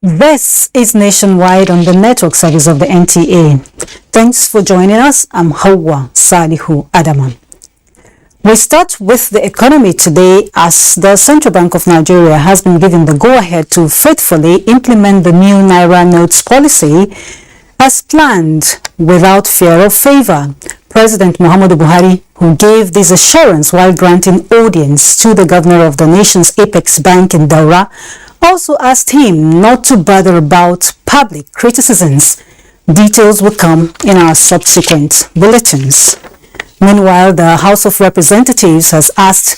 This is Nationwide on the network service of the NTA. Thanks for joining us. I'm Hawa Salihu Adama. We start with the economy today, as the Central Bank of Nigeria has been given the go-ahead to faithfully implement the new Naira notes policy as planned without fear of favor. President Muhammadu Buhari, who gave this assurance while granting audience to the governor of the nation's apex bank in Daura, also asked him not to bother about public criticisms. Details will come in our subsequent bulletins. Meanwhile, the House of Representatives has asked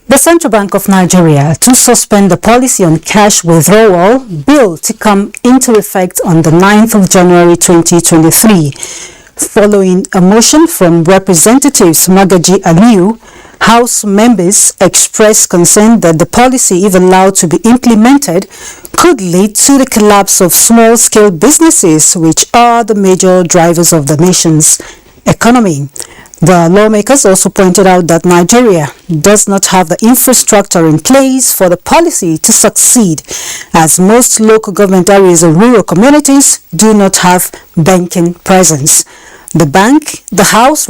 the Central Bank of Nigeria to suspend the policy on cash withdrawal bill to come into effect on the 9th of January 2023. Following a motion from Representatives Magaji Aliyu, House members expressed concern that the policy, if allowed to be implemented, could lead to the collapse of small-scale businesses, which are the major drivers of the nation's economy. The lawmakers also pointed out that Nigeria does not have the infrastructure in place for the policy to succeed, as most local government areas and rural communities do not have banking presence. The House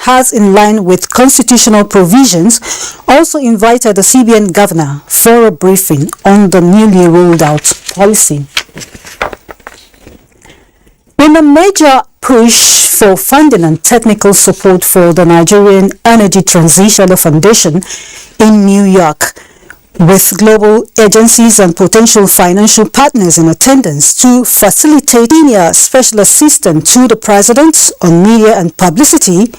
has, in line with constitutional provisions, also invited the CBN governor for a briefing on the newly rolled out policy. In a major push for funding and technical support for the Nigerian Energy Transition Foundation in New York, with global agencies and potential financial partners in attendance to facilitate senior special assistant to the President on Media and Publicity,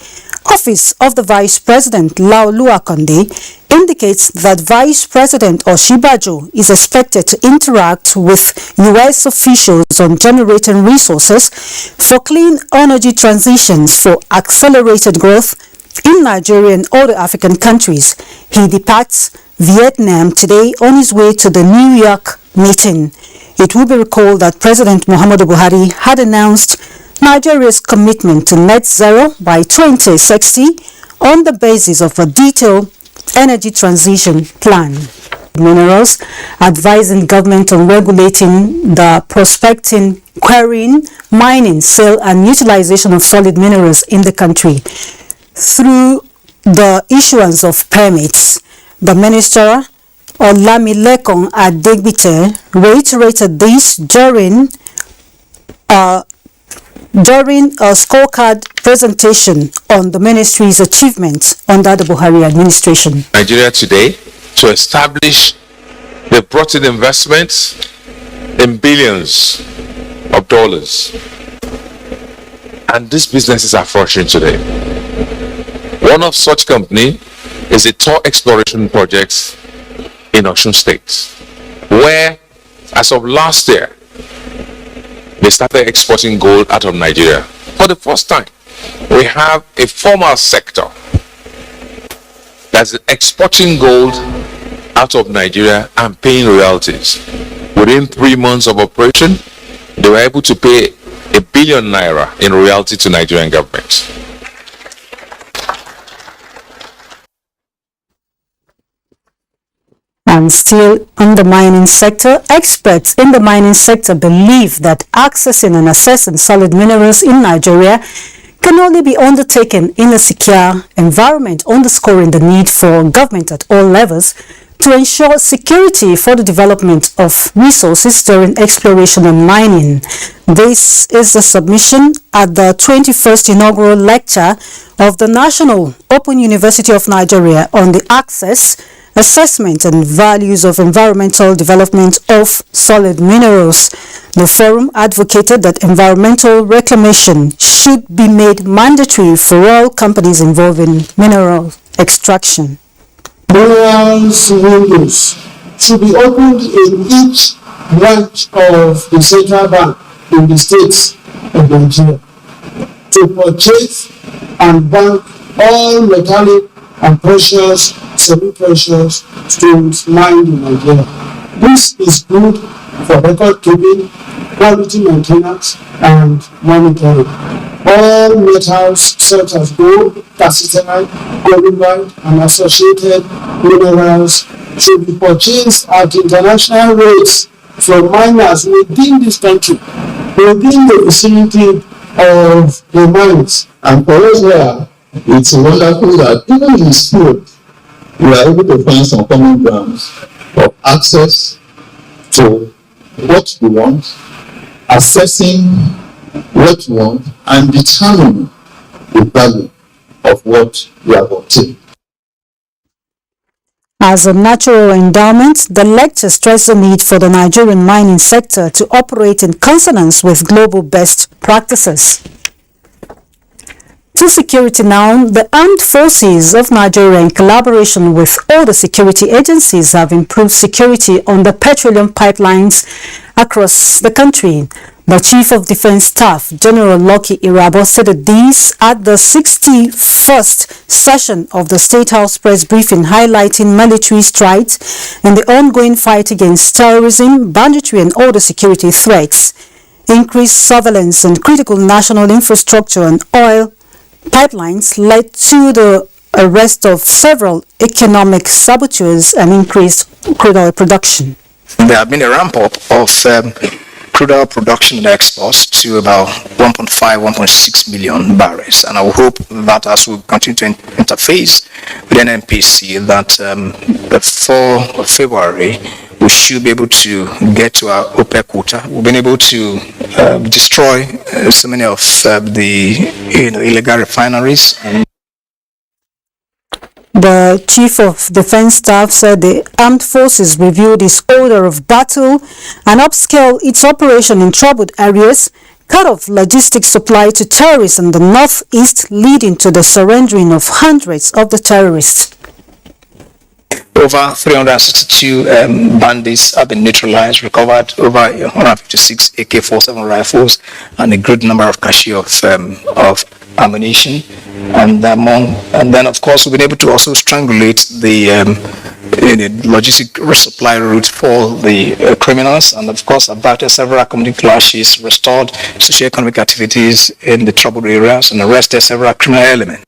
Office of the Vice President Lau Luakonde indicates that Vice President Oshibajo is expected to interact with U.S. officials on generating resources for clean energy transitions for accelerated growth in Nigeria and other African countries. He departs Vietnam today on his way to the New York meeting. It will be recalled that President Muhammadu Buhari had announced Nigeria's commitment to net zero by 2060 on the basis of a detailed energy transition plan. Minerals, advising government on regulating the prospecting, quarrying, mining, sale and utilization of solid minerals in the country through the issuance of permits. The Minister, Olamilekon Adegbite, reiterated this during a scorecard presentation on the ministry's achievements under the Buhari administration. Nigeria today, to establish, they brought in investments in billions of dollars, and these businesses are flourishing today. One of such company is the Tor Exploration Projects in Osun State, where, as of last year, they started exporting gold out of Nigeria. For the first time, we have a formal sector that's exporting gold out of Nigeria and paying royalties. Within 3 months of operation, they were able to pay ₦1 billion in royalty to Nigerian government. And still on the mining sector, experts in the mining sector believe that accessing and assessing solid minerals in Nigeria can only be undertaken in a secure environment, underscoring the need for government at all levels to ensure security for the development of resources during exploration and mining. This is the submission at the 21st inaugural lecture of the National Open University of Nigeria on the access assessment and values of environmental development of solid minerals. The forum advocated that environmental reclamation should be made mandatory for all companies involved in mineral extraction. Minerals windows should be opened in each branch of the central bank in the states of Nigeria to purchase and bank all metallic and precious, semi-precious stones mined in Nigeria. This is good for record keeping, quality maintenance, and monitoring. All metals such as gold, cassiterite, goldenite, and associated minerals should be purchased at international rates from miners within this country, within the vicinity of the mines. And for us here, it's wonderful that even in school, we are able to find some common grounds of access to what we want, assessing what we want, and determining the value of what we have obtained. As a natural endowment, the lecture stressed the need for the Nigerian mining sector to operate in consonance with global best practices. To security now, the armed forces of Nigeria, in collaboration with all the security agencies, have improved security on the petroleum pipelines across the country. The Chief of Defense Staff, General Lucky Irabo, said this at the 61st session of the State House press briefing, highlighting military strides in the ongoing fight against terrorism, banditry, and other security threats. Increased surveillance and critical national infrastructure and oil pipelines led to the arrest of several economic saboteurs and increased crude oil production. There have been a ramp up of crude oil production and exports to about 1.6 million barrels. And I will hope that as we continue to interface with NNPC, that before February, we should be able to get to our OPEC quota. We've been able to destroy so many of the illegal refineries. The Chief of Defense Staff said the armed forces reviewed its order of battle and upscaled its operation in troubled areas, cut off logistics supply to terrorists in the northeast, leading to the surrendering of hundreds of the terrorists. Over 362 bandits have been neutralized, recovered over 156 AK-47 rifles, and a great number of cache of ammunition. And then, of course, we've been able to also strangulate the logistic resupply route for the criminals, and of course, averted several community clashes, restored socio-economic activities in the troubled areas, and arrested several criminal elements.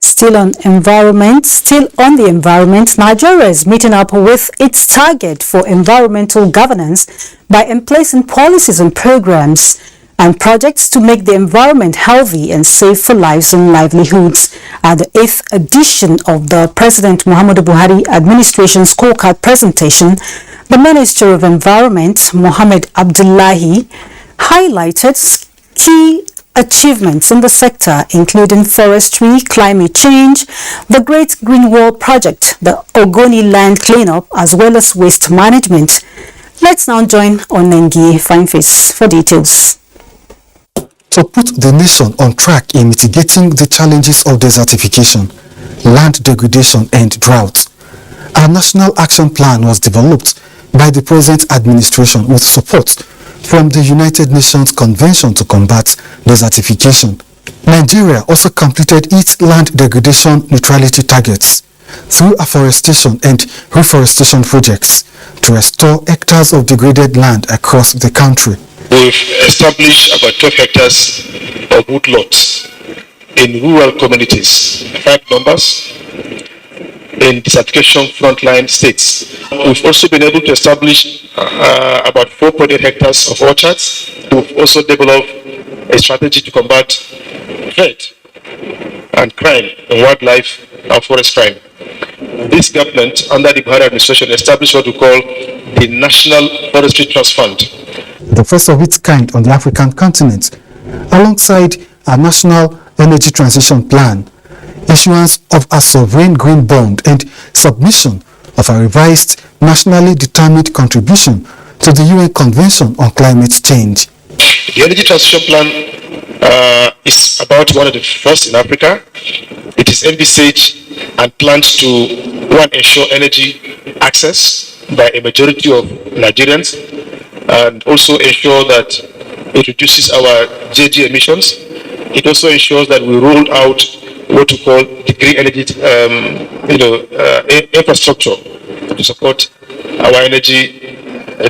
Still on the environment, Nigeria is meeting up with its target for environmental governance by emplacing policies and programs and projects to make the environment healthy and safe for lives and livelihoods. At the 8th edition of the President Muhammadu Buhari administration scorecard presentation, the Minister of Environment, Mohammed Abdullahi, highlighted key achievements in the sector, including forestry, climate change, the Great Green Wall Project, the Ogoni land cleanup, as well as waste management. Let's now join Onengi Fineface for details. To put the nation on track in mitigating the challenges of desertification, land degradation, and drought, a national action plan was developed by the present administration with support from the United Nations Convention to Combat Desertification. Nigeria also completed its land degradation neutrality targets through afforestation and reforestation projects to restore hectares of degraded land across the country. We've established about 12 hectares of woodlots in rural communities, 5 numbers, in desertification frontline states. We've also been able to establish about 4.8 hectares of orchards. We've also developed a strategy to combat threat and crime and wildlife and forest crime. This government, under the Buhari administration, established what we call the National Forestry Trust Fund. The first of its kind on the African continent, alongside a national energy transition plan. issuance of a sovereign green bond, and submission of a revised nationally determined contribution to the UN Convention on Climate Change. The Energy Transition Plan is about one of the first in Africa. It is envisaged and plans to, one, ensure energy access by a majority of Nigerians, and also ensure that it reduces our GHG emissions. It also ensures that we roll out what we call the green energy infrastructure to support our energy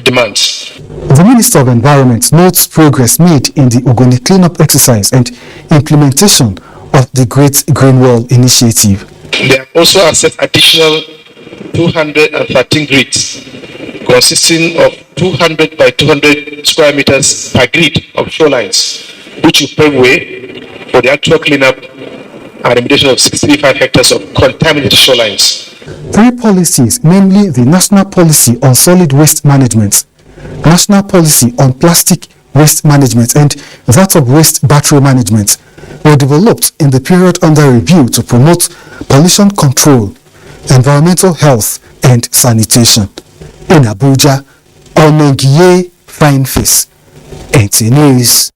demands. The Minister of Environment notes progress made in the Ogoni cleanup exercise and implementation of the Great Green Wall initiative. They have also assessed additional 213 grids consisting of 200 by 200 square meters per grid of shorelines, which will pave way for the actual cleanup and remediation of 65 hectares of contaminated shorelines. 3 policies, namely the National Policy on Solid Waste Management, National Policy on Plastic Waste Management, and that of Waste Battery Management, were developed in the period under review to promote pollution control, environmental health, and sanitation. In Abuja, Onongiye Fine Face, NTA News.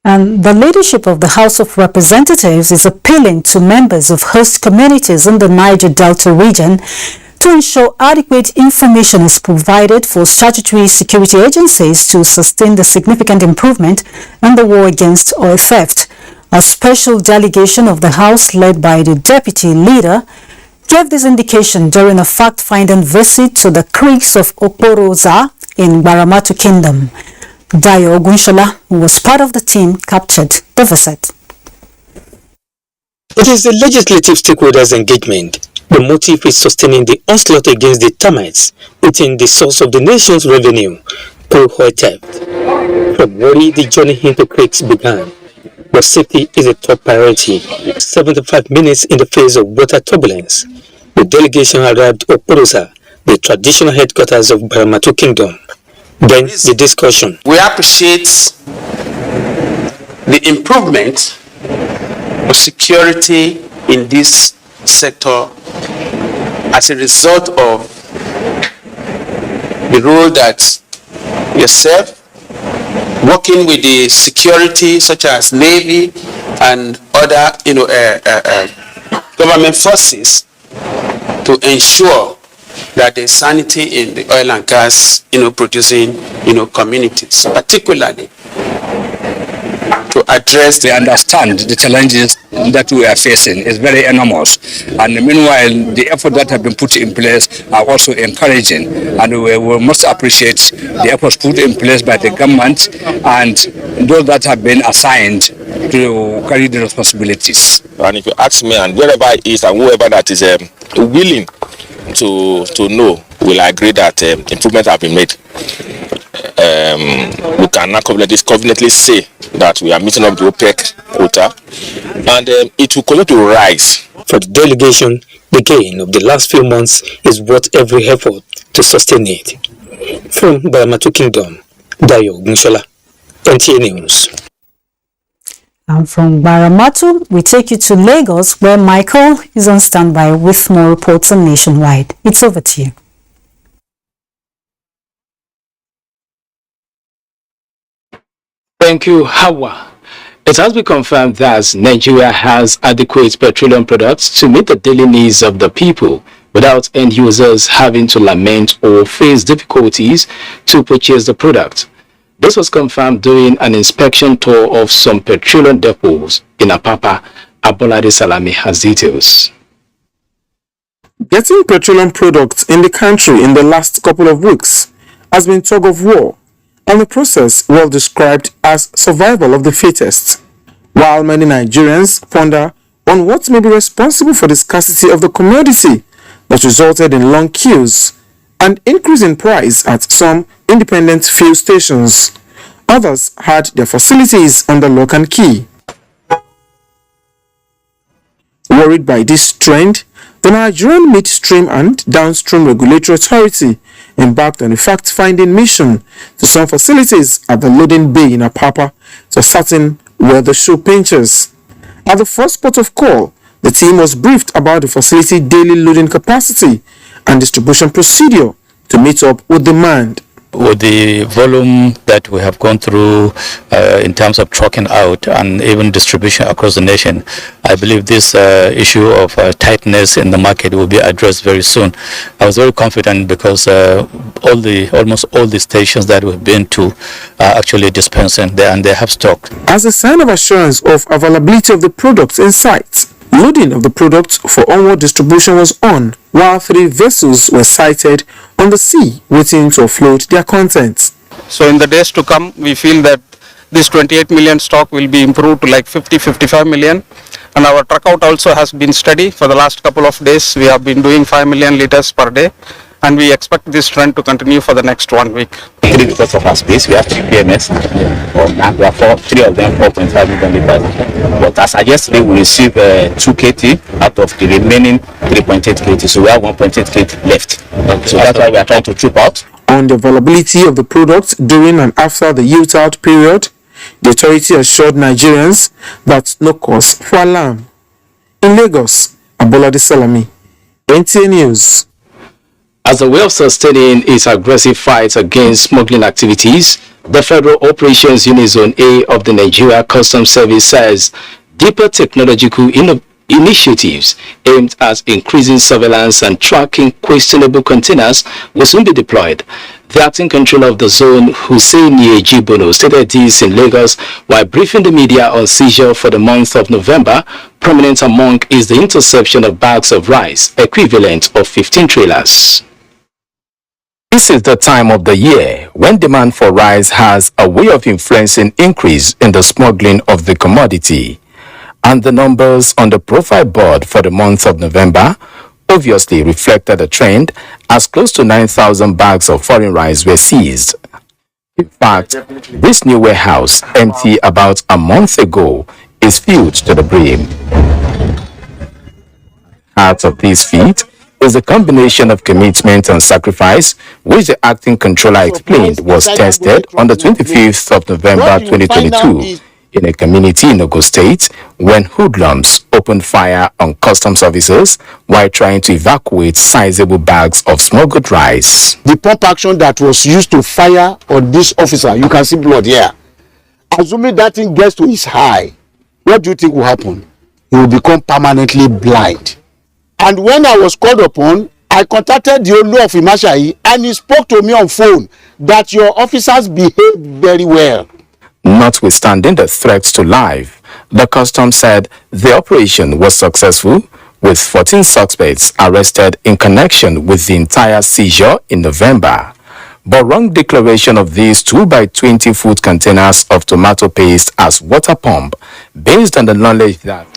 And the leadership of the House of Representatives is appealing to members of host communities in the Niger Delta region to ensure adequate information is provided for statutory security agencies to sustain the significant improvement in the war against oil theft. A special delegation of the House, led by the Deputy Leader, gave this indication during a fact-finding visit to the creeks of Okporoza in Baramatu Kingdom. Dayo Ogunshola, who was part of the team, captured the visit. It is the legislative stakeholders' engagement. The motive is sustaining the onslaught against the termites within the source of the nation's revenue, coal oil theft. From Wari, the journey into creeks began, but safety is a top priority. 75 minutes in the face of water turbulence, the delegation arrived at Okporoza, the traditional headquarters of Baramatu Kingdom. Then the discussion. We appreciate the improvement of security in this sector as a result of the role that yourself, working with the security such as Navy and other government forces to ensure that there's sanity in the oil and gas producing communities, particularly to address. They understand the challenges that we are facing is very enormous, and meanwhile the effort that have been put in place are also encouraging, and we must appreciate the efforts put in place by the government and those that have been assigned to carry the responsibilities. And if you ask me, and wherever it is and whoever that is willing to know will agree that improvements have been made. We can now confidently say that we are meeting up the OPEC quota, and it will continue to rise. For the delegation, the gain of the last few months is worth every effort to sustain it. From Baramatu Kingdom, Dayo Ogunshola, NTA News. And from Baramatu, we take you to Lagos, where Michael is on standby with more reports on Nationwide. It's over to you. Thank you, Hawa. It has been confirmed that Nigeria has adequate petroleum products to meet the daily needs of the people without end users having to lament or face difficulties to purchase the product. This was confirmed during an inspection tour of some petroleum depots in Apapa. Abolade Salami has details. Getting petroleum products in the country in the last couple of weeks has been tug of war, and the process well described as survival of the fittest, while many Nigerians ponder on what may be responsible for the scarcity of the commodity that resulted in long queues and increase in price at some independent fuel stations. Others had their facilities under lock and key. Worried by this trend, the Nigerian Midstream and Downstream Regulatory Authority embarked on a fact-finding mission to some facilities at the loading bay in Apapa to ascertain where the shoe pinches. At the first port of call, The team was briefed about the facility daily loading capacity and distribution procedure to meet up with demand. With the volume that we have gone through in terms of trucking out and even distribution across the nation, I believe this issue of tightness in the market will be addressed very soon. I was very confident because almost all the stations that we've been to are actually dispensing there, and they have stock. As a sign of assurance of availability of the products in sight, loading of the products for onward distribution was on, while 3 vessels were sighted on the sea waiting to offload their contents. So in the days to come, we feel that this 28 million stock will be improved to like 50-55 million. And our truck out also has been steady for the last couple of days. We have been doing 5 million liters per day. And we expect this trend to continue for the next 1 week. 3 because of our space, we have 3 PMS, and we have 3 of them 4.5 million liters. But as of yesterday, we received 2 KT out of the remaining 3.8 KT, so we have 1.8 KT left. So that's why we are trying to troop out. On the availability of the products during and after the youth-out period, the authority assured Nigerians that no cause for alarm. In Lagos, Abolade Salami, NTA News. As a way of sustaining its aggressive fight against smuggling activities, the Federal Operations Unit Zone A of the Nigeria Customs Service says deeper technological initiatives aimed at increasing surveillance and tracking questionable containers will soon be deployed. The acting controller of the zone, Hussein Yejibono, stated this in Lagos while briefing the media on seizure for the month of November. Prominent among is the interception of bags of rice, equivalent of 15 trailers. This is the time of the year when demand for rice has a way of influencing increase in the smuggling of the commodity. And the numbers on the profile board for the month of November obviously reflected a trend, as close to 9,000 bags of foreign rice were seized. In fact, this new warehouse, empty about a month ago, is filled to the brim. Part of this feat is a combination of commitment and sacrifice, which the acting controller explained was tested on the 25th of November 2022 in a community in Ogun State when hoodlums opened fire on customs officers while trying to evacuate sizable bags of smuggled rice. The pump action that was used to fire on this officer, you can see blood here. Assuming that thing gets to his eye, what do you think will happen? He will become permanently blind. And when I was called upon, I contacted the Olu of Imashai and he spoke to me on phone that your officers behaved very well. Notwithstanding the threats to life, the customs said the operation was successful, with 14 suspects arrested in connection with the entire seizure in November. But wrong declaration of these 2x20 foot containers of tomato paste as water pump, based on the knowledge that.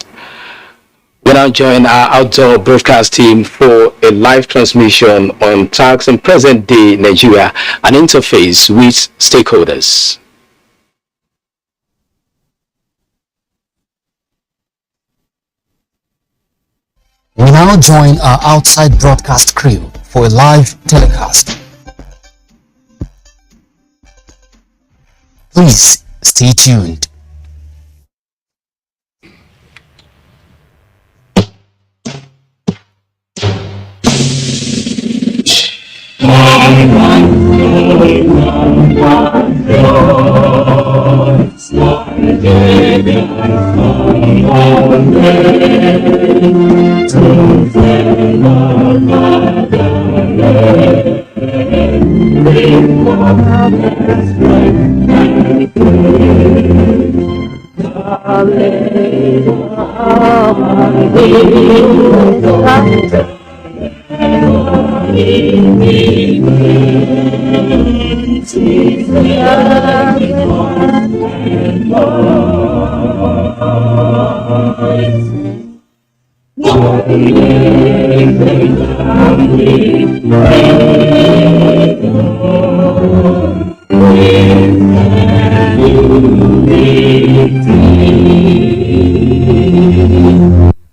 We now join our outdoor broadcast team for a live transmission on tax and present day Nigeria, an interface with stakeholders. We now join our outside broadcast crew for a live telecast. Please stay tuned.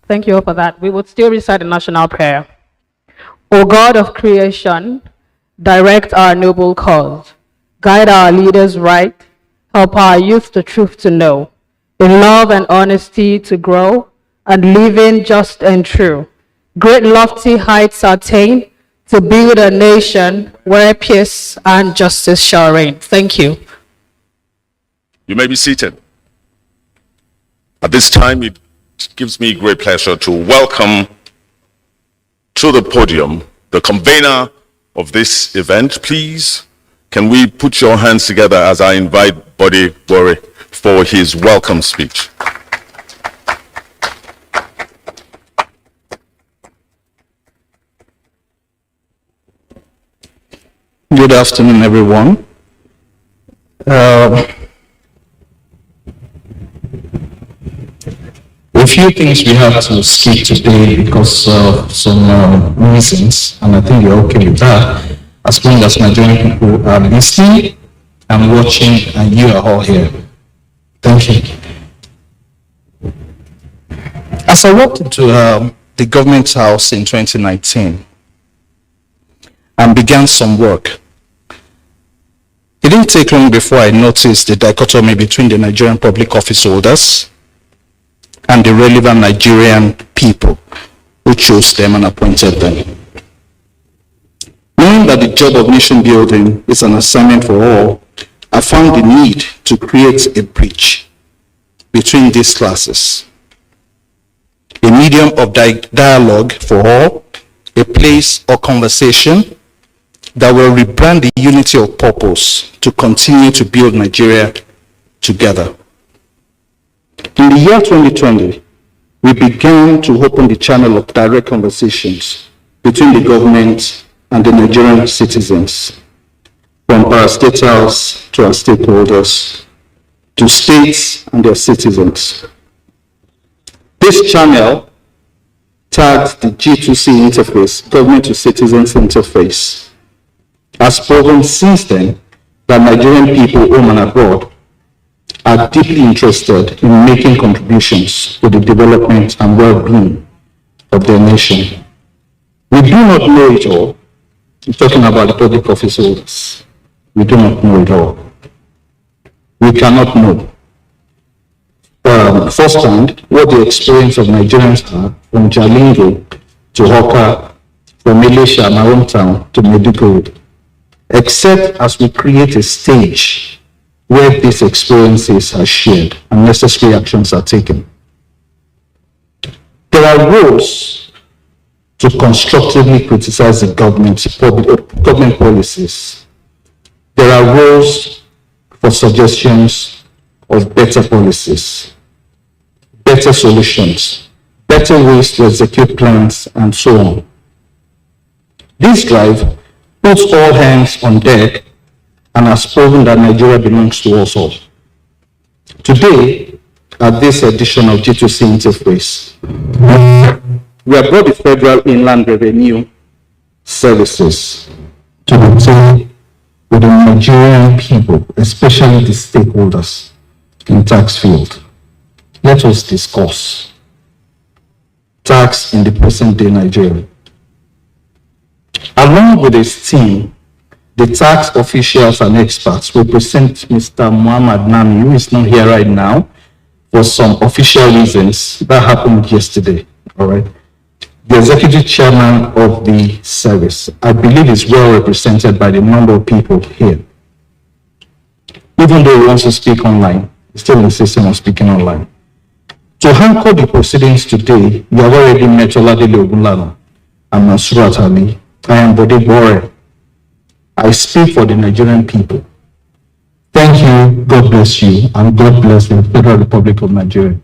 Thank you all for that. We would still recite the national prayer. O God of creation, direct our noble cause, guide our leaders right, help our youth the truth to know, in love and honesty to grow, and living just and true. Great lofty heights attain to build a nation where peace and justice shall reign. Thank you. You may be seated. At this time, it gives me great pleasure to welcome to the podium the convener of this event. Please, can we put your hands together as I invite Bode Bore for his welcome speech. Good afternoon, everyone. A few things we have to skip today because of some reasons, and I think you're okay with that, as long as Nigerian people are listening and watching, and you are all here. Thank you. As I walked into the government house in 2019 and began some work, it didn't take long before I noticed the dichotomy between the Nigerian public office holders and the relevant Nigerian people who chose them and appointed them. Knowing that the job of nation building is an assignment for all, I found the need to create a bridge between these classes, a medium of dialogue for all, a place or conversation that will rebrand the unity of purpose to continue to build Nigeria together. In the year 2020, we began to open the channel of direct conversations between the government and the Nigerian citizens, from parastatals to our stakeholders, to states and their citizens. This channel, tagged the G2C interface, government to citizens interface, has proven since then that Nigerian people home and abroad are deeply interested in making contributions to the development and well-being of their nation. We do not know it all. I'm talking about the public office holders. We do not know it all. We cannot know firsthand what the experience of Nigerians are, from Jalingo to Hoka, from Malaysia, my hometown, to Maiduguri, except as we create a stage where these experiences are shared and necessary actions are taken. There are roles to constructively criticize the government policies. There are roles for suggestions of better policies, better solutions, better ways to execute plans, and so on. This drive puts all hands on deck and has proven that Nigeria belongs to us all. Today, at this edition of G2C Interface, we have brought the Federal Inland Revenue Services to the table with the Nigerian people, especially the stakeholders in tax field. Let us discuss tax in the present day Nigeria. Along with his team, the tax officials and experts will present Mr. Muhammad Nami, who is not here right now, for some official reasons that happened yesterday. All right. The executive chairman of the service, I believe, is well represented by the number of people here. Even though he wants to speak online, he still insists on speaking online. To anchor the proceedings today, you have already met Oladele Ogunlana and Mansurat Ali. I am Bode Bore. I speak for the Nigerian people. Thank you, God bless you, and God bless the Federal Republic of Nigeria.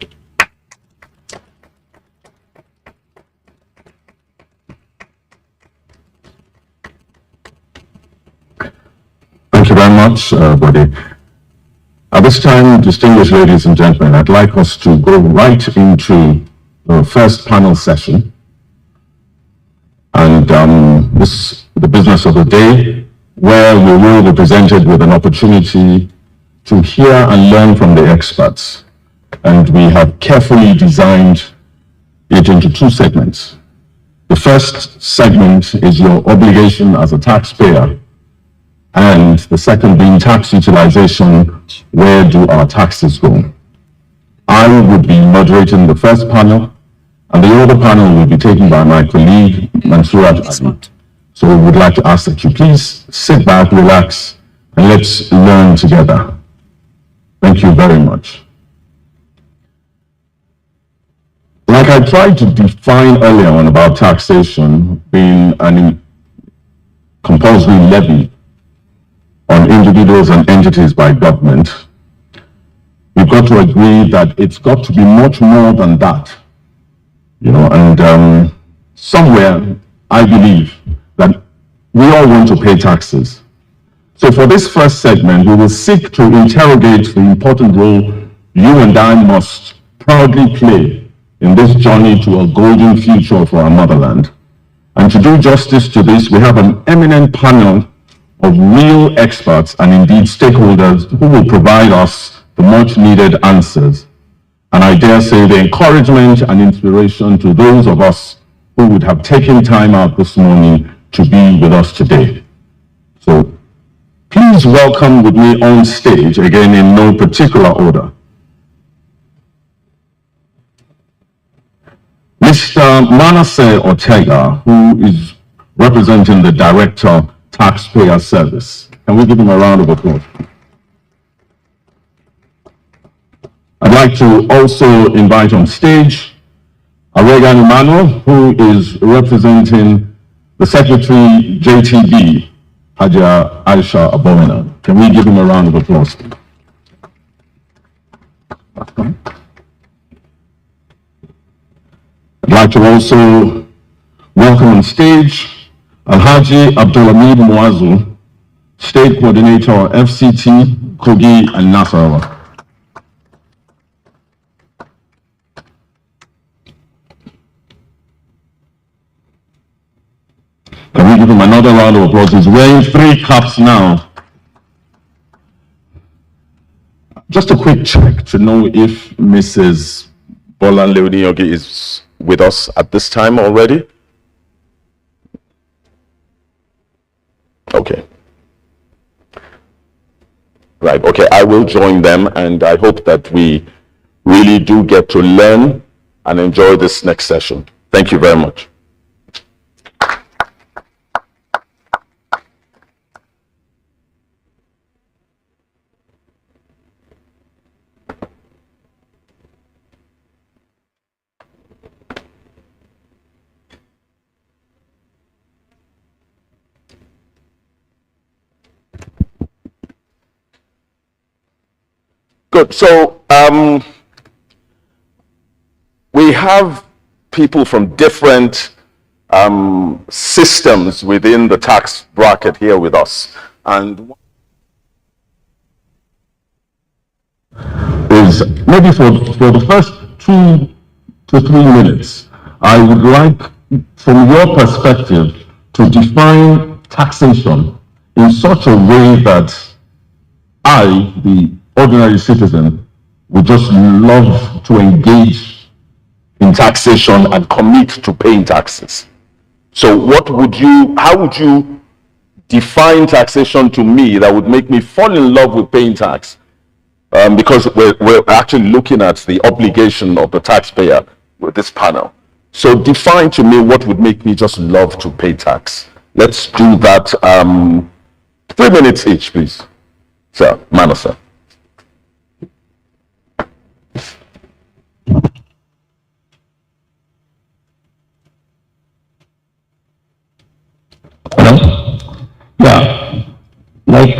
Thank you very much, Bode. At this time, distinguished ladies and gentlemen, I'd like us to go right into the first panel session. And this is the business of the day, where we will be presented with an opportunity to hear and learn from the experts. And we have carefully designed it into two segments. The first segment is your obligation as a taxpayer, and the second being tax utilization, where do our taxes go? I would be moderating the first panel, And the other panel will be taken by my colleague, Mansurat Ali. So we would like to ask that you please sit back, relax, and let's learn together. Thank you very much. Like I tried to define earlier on about taxation being a compulsory levy on individuals and entities by government, we've got to agree that it's got to be much more than that. You know, and somewhere I believe that we all want to pay taxes. So for this first segment, we will seek to interrogate the important role you and I must proudly play in this journey to a golden future for our motherland. And to do justice to this, we have an eminent panel of real experts and indeed stakeholders who will provide us the much needed answers. And I dare say the encouragement and inspiration to those of us who would have taken time out this morning to be with us today. So please welcome with me on stage, again in no particular order, Mr. Manasseh Ortega, who is representing the Director, Taxpayer Service. Can we give him a round of applause? I'd like to also invite on stage Aregan Emmanuel, who is representing the Secretary, JTB, Haja Aisha Abomina. Can we give him a round of applause? I'd like to also welcome on stage Alhaji Abdulhamid Muazu, State Coordinator, FCT, Kogi and Nasarawa. Can we give him another round of applause? He's wearing 3 caps now. Just a quick check to know if Mrs. Bolan Leoniyogi is with us at this time already. Okay. Right, okay, I will join them, and I hope that we really do get to learn and enjoy this next session. Thank you very much. Good. So we have people from different systems within the tax bracket here with us, and is maybe for the first 2 to 3 minutes, I would like, from your perspective, to define taxation in such a way that I, the ordinary citizen, would just love to engage in taxation and commit to paying taxes. So how would you define taxation to me that would make me fall in love with paying tax? Because we're actually looking at the obligation of the taxpayer with this panel. So define to me what would make me just love to pay tax. Let's do that. 3 minutes each, please. Sir, Manasseh. Yeah, like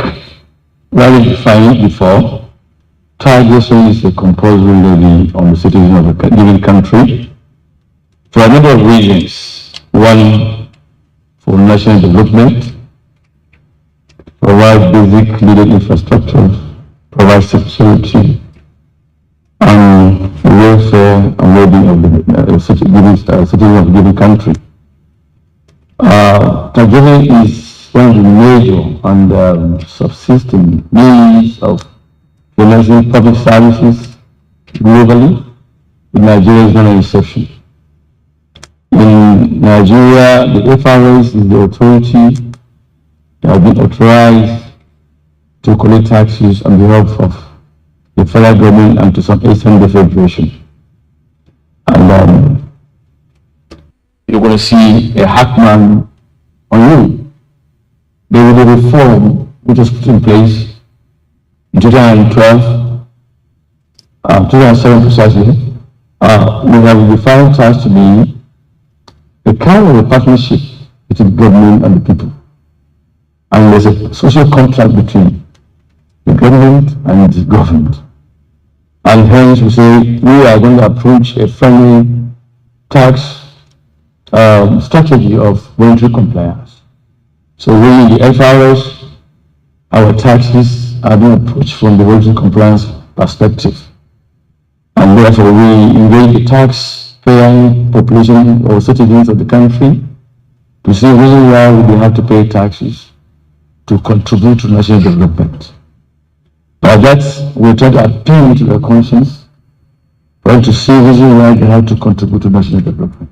I defined before, taxation is a compulsory levy on the citizens of a given country for a number of reasons. One, for national development, provide basic needed infrastructure, provide security, and welfare and well-being of the citizens of a given country. Taxation is one of the major and subsisting means of financing public services globally, with Nigeria is not an exception. In Nigeria, the FRS is the authority that has been authorized to collect taxes on behalf of the federal government and to some extent the federation. And going to see a hackman on you. There was a reform which was put in place in 2012, 2007 precisely. We have defined tax to be a kind of a partnership between government and the people. And there's a social contract between the government and the government. And hence we say we are going to approach a friendly tax strategy of voluntary compliance. So we, the FRS, our taxes are being approached from the voluntary compliance perspective. And therefore we engage the tax-paying population or citizens of the country to see the reason why we have to pay taxes to contribute to national development. By that, we try to appeal to their conscience for them to see the reason why they have to contribute to national development.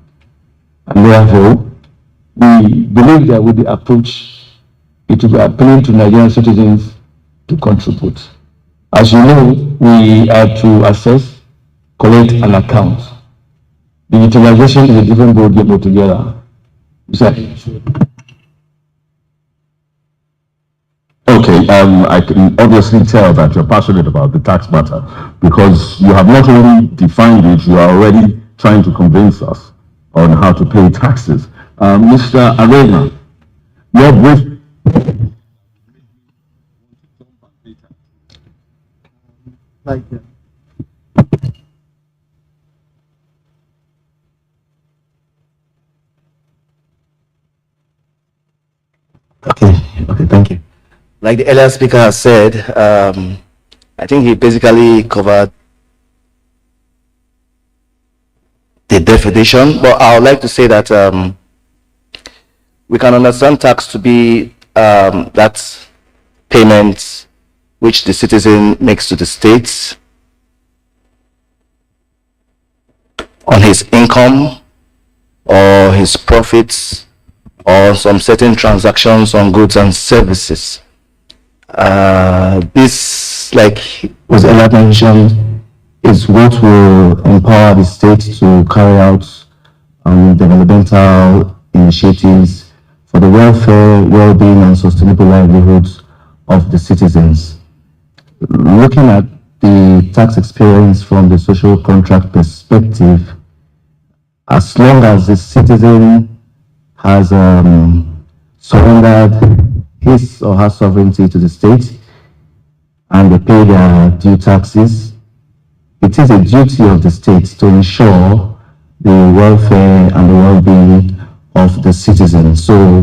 And therefore, we believe that with the approach, it will be appealing to Nigerian citizens to contribute. As you know, we are to assess, collect, and account. The utilization is a different ballgame altogether. Okay, I can obviously tell that you're passionate about the tax matter because you have not only defined it, you are already trying to convince us on how to pay taxes. Mr. Arena, your brief. Okay, thank you. Like the earlier speaker has said, I think he basically covered the definition, but I would like to say that we can understand tax to be that payment which the citizen makes to the state on his income or his profits or some certain transactions on goods and services. This, like was earlier mentioned, is what will empower the state to carry out developmental initiatives for the welfare, well-being, and sustainable livelihoods of the citizens. Looking at the tax experience from the social contract perspective, as long as the citizen has surrendered his or her sovereignty to the state and they pay their due taxes, it is a duty of the state to ensure the welfare and the well-being of the citizens. So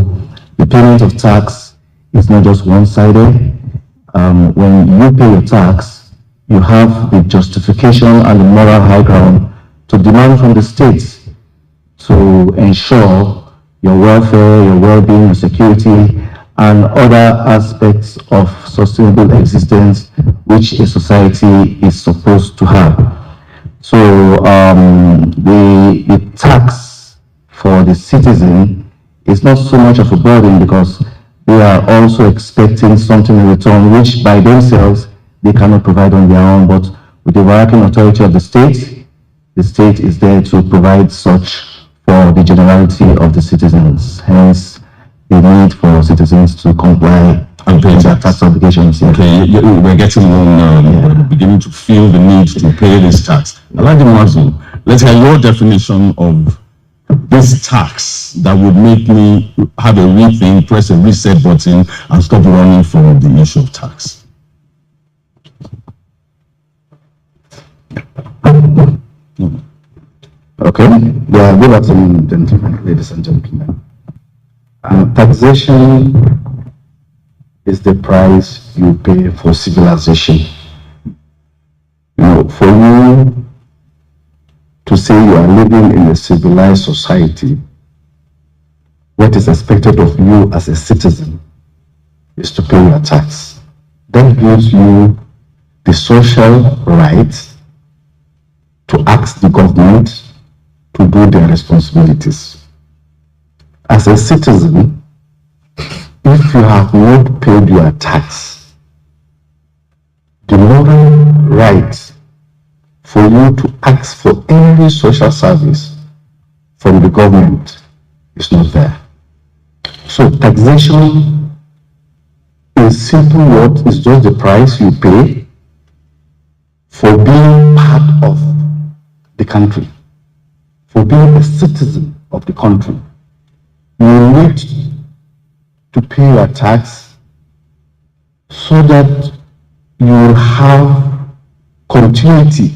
the payment of tax is not just one-sided. When you pay your tax, you have the justification and the moral high ground to demand from the state to ensure your welfare, your well-being, your security, and other aspects of sustainable existence which a society is supposed to have. So the tax for the citizen is not so much of a burden because they are also expecting something in return which by themselves they cannot provide on their own, but with the overarching authority of the state is there to provide such for the generality of the citizens. Hence, the need for citizens to comply and pay their tax obligations. Okay, we're getting on, beginning to feel the need to pay this tax. Alhaji Muazu, let's hear your definition of this tax that would make me have a rethink, press a reset button, and stop running from the issue of tax. Okay, good afternoon, gentlemen, ladies and gentlemen. Taxation is the price you pay for civilization. You know, for you to say you are living in a civilized society, what is expected of you as a citizen is to pay your tax. That gives you the social right to ask the government to do their responsibilities. As a citizen, if you have not paid your tax, the moral right for you to ask for any social service from the government is not there. So taxation, in simple words, is just the price you pay for being part of the country, for being a citizen of the country. You need to pay your tax so that you will have continuity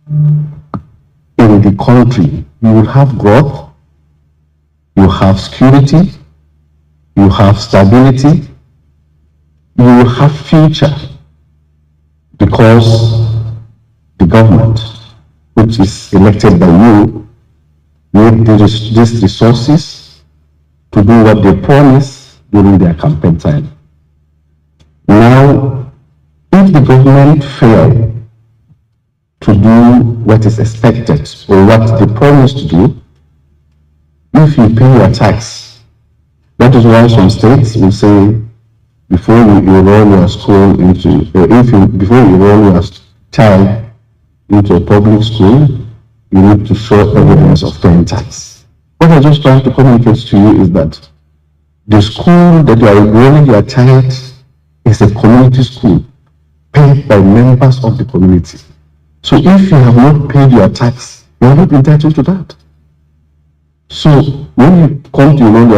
in the country. You will have growth, you have security, you have stability, you will have future, because the government, which is elected by you, need these resources to do what they promise during their campaign time. Now, if the government fail to do what is expected or what they promise to do, if you pay your tax, that is why some states will say, before you enroll your school into, before you enroll your child into a public school, you need to show evidence of paying tax. What I'm just trying to communicate to you is that the school that you are enrolling your child is a community school paid by members of the community. So if you have not paid your tax, you are not entitled to that. So when you come to enroll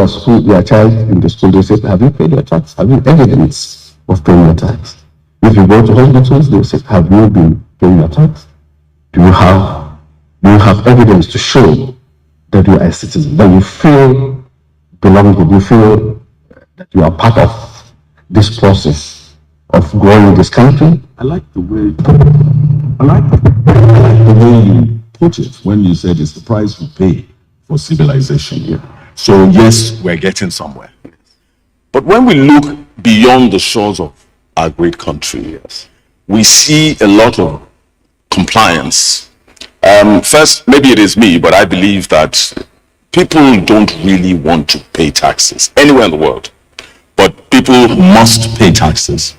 your child in the school, they say, have you paid your tax? Have you evidence of paying your tax? If you go to hospitals, they say, have you been paying your tax? Do you have evidence to show that you are a citizen, that you feel belonging, you feel that you are part of this process of growing this country? I like the way you put it when you said it's the price we pay for civilization. Yeah. So yes, we're getting somewhere. But when we look beyond the shores of our great country, yes, we see a lot of compliance. First, maybe it is me, but I believe that people don't really want to pay taxes anywhere in the world, but people must pay taxes.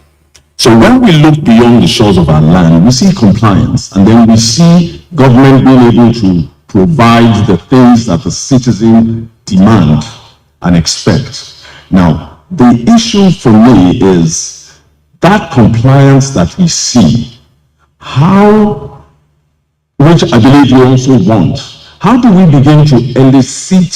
So when we look beyond the shores of our land, we see compliance, and then we see government being able to provide the things that the citizen demand and expect. Now, the issue for me is that compliance that we see, which I believe we also want, how do we begin to elicit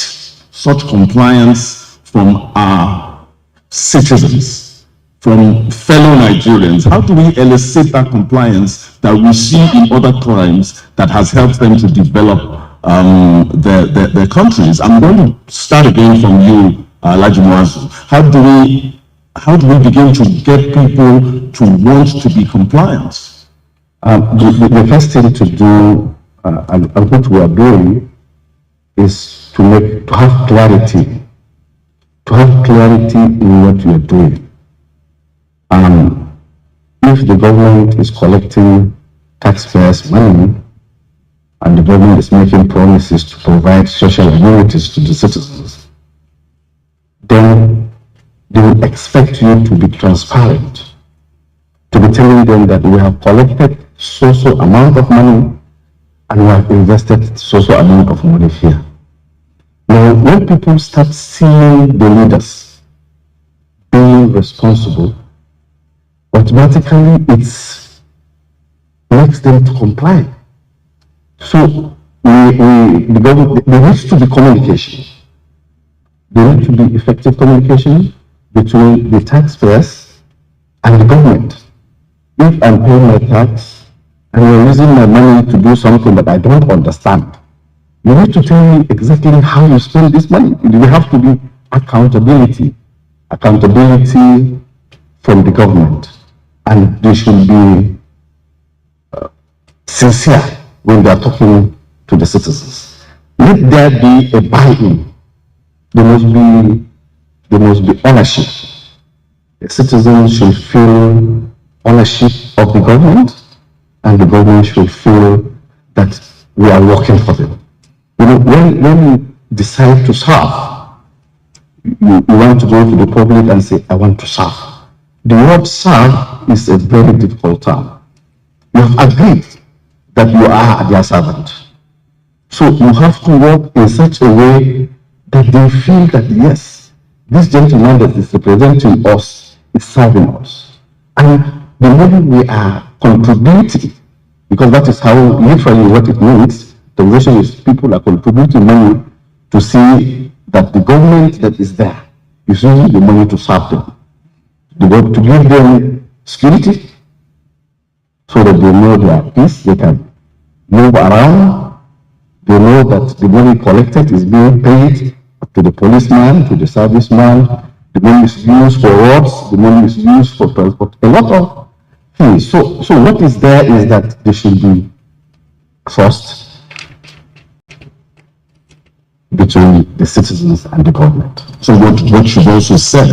such compliance from our citizens, from fellow Nigerians? How do we elicit that compliance that we see in other crimes that has helped them to develop their countries? I'm going to start again from you, Alhaji Muazu. How do we begin to get people to want to be compliant? The first thing to do, and what we are doing, is to have clarity. To have clarity in what you are doing. If the government is collecting taxpayers' money, and the government is making promises to provide social amenities to the citizens, then they will expect you to be transparent, to be telling them that we have collected so amount of money and we have invested so amount of money here. Now, when people start seeing the leaders being responsible, automatically it makes them to comply. So there needs to be communication. There needs to be effective communication between the taxpayers and the government. If I'm paying my tax and you're using my money to do something that I don't understand, you need to tell me exactly how you spend this money. There have to be accountability from the government, and they should be sincere when they are talking to the citizens. Let there be a buy-in. There must be ownership. The citizens should feel ownership of the government, and the government should feel that we are working for them. You know, when you decide to serve, you want to go to the public and say, I want to serve. The word serve is a very difficult term. You have agreed that you are their servant. So you have to work in such a way that they feel that yes, this gentleman that is representing us is serving us. And the money we are contributing, because that is how literally what it means, the relation is people are contributing money to see that the government that is there is using the money to serve them. They want to give them security so that they know they are peace, they can move around, they know that the money collected is being paid to the policeman, to the serviceman, the money is used for roads, the money is used for transport, a lot of things. So what is there is that there should be trust between the citizens and the government. So what you've also said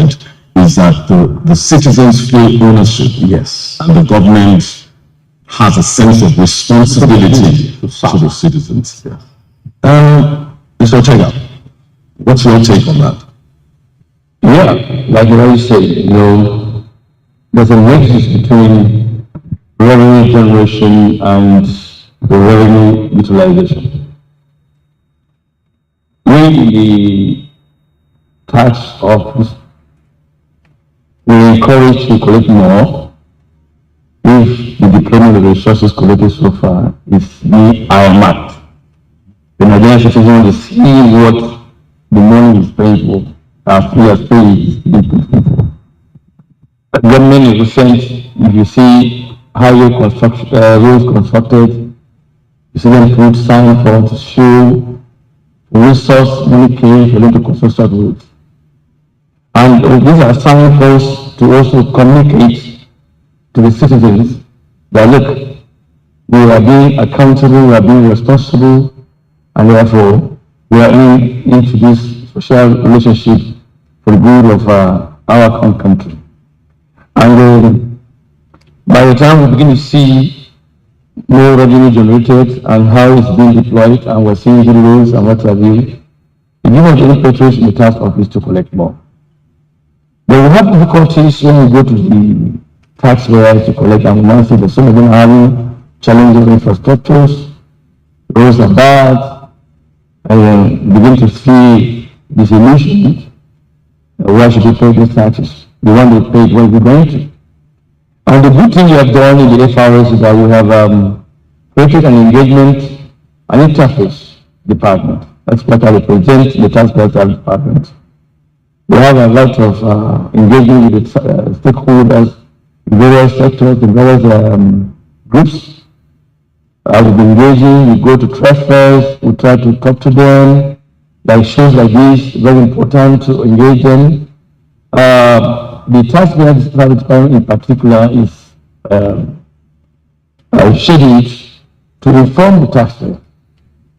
is that the citizens feel ownership. Yes. And the government has a sense of responsibility to the citizens. Yes. Mr. Ochega, what's your take on that? Yeah, like I said, there's a nexus between revenue generation and the revenue utilization. We in the tax office, we encourage to collect more if the deployment of the resources collected so far is being earmarked. The Nigerian citizens want to see what the money is paid for, as we are paid being put for. But government is recent, if you see highway construction, roads constructed, you see them put sign for to show resource money paid for them to construct roads. And these are signposts to also communicate to the citizens that look, we are being accountable, we are being responsible, and therefore we are into this social relationship for the good of our own country. And by the time we begin to see more revenue generated and how it's being deployed, and we're seeing videos and what have you, we give us any impetus in the task office to collect more. But we have difficulties when we go to the taxpayer to collect, and we now see that some of them are having challenges with infrastructures, roads are bad, and begin to see disillusionment. Why should we pay these taxes? The one they paid, where are we going to? And the good thing we have done in the FRS is that we have created an engagement and interface department. That's what I represent the taxpayer department. We have a lot of engagement with the stakeholders in various sectors, in various groups. We've been engaging, we go to trade fairs, we try to talk to them. Like shows like this, very important to engage them. The taxpayer department in particular is scheduled to inform the taxpayer,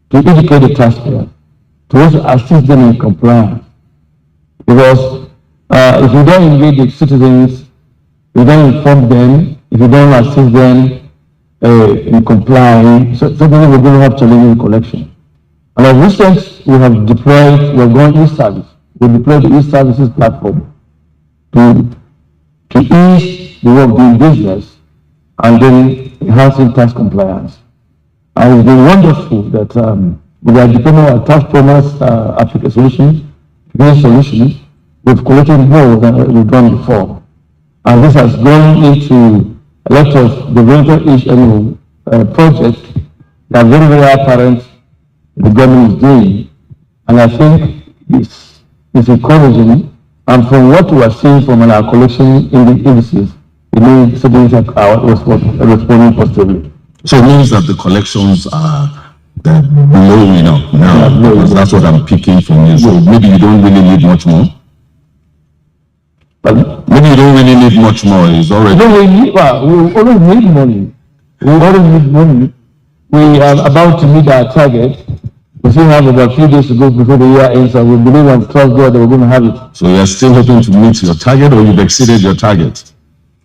to educate the taxpayer, to also assist them in compliance. Because if you don't engage the citizens, you don't inform them, if you don't assist them in complying, so certainly we're going to have challenging in collection. And of recent, we have deployed, we're going e-service. We deployed the e-services platform to ease the way of doing business and then enhancing tax compliance. And it's been wonderful that with our deployment of tax promise application solutions, we've collected more than we've done before. And this has gone into a lot of development projects that are very, very apparent the government is doing. And I think it's encouraging. And from what we are seeing from our collection in the indices, it means citizens are responding positively. So it means that the collections are blowing up now, because that's what I'm picking from you. So maybe you don't really need much more. But maybe you don't really need much more. It's already. No, we always need money. We always need money. We are about to meet our target. We still have about a few days to go before the year ends, and we believe and trust God that we're going to have it. So you're still hoping to meet your target, or you've exceeded your target?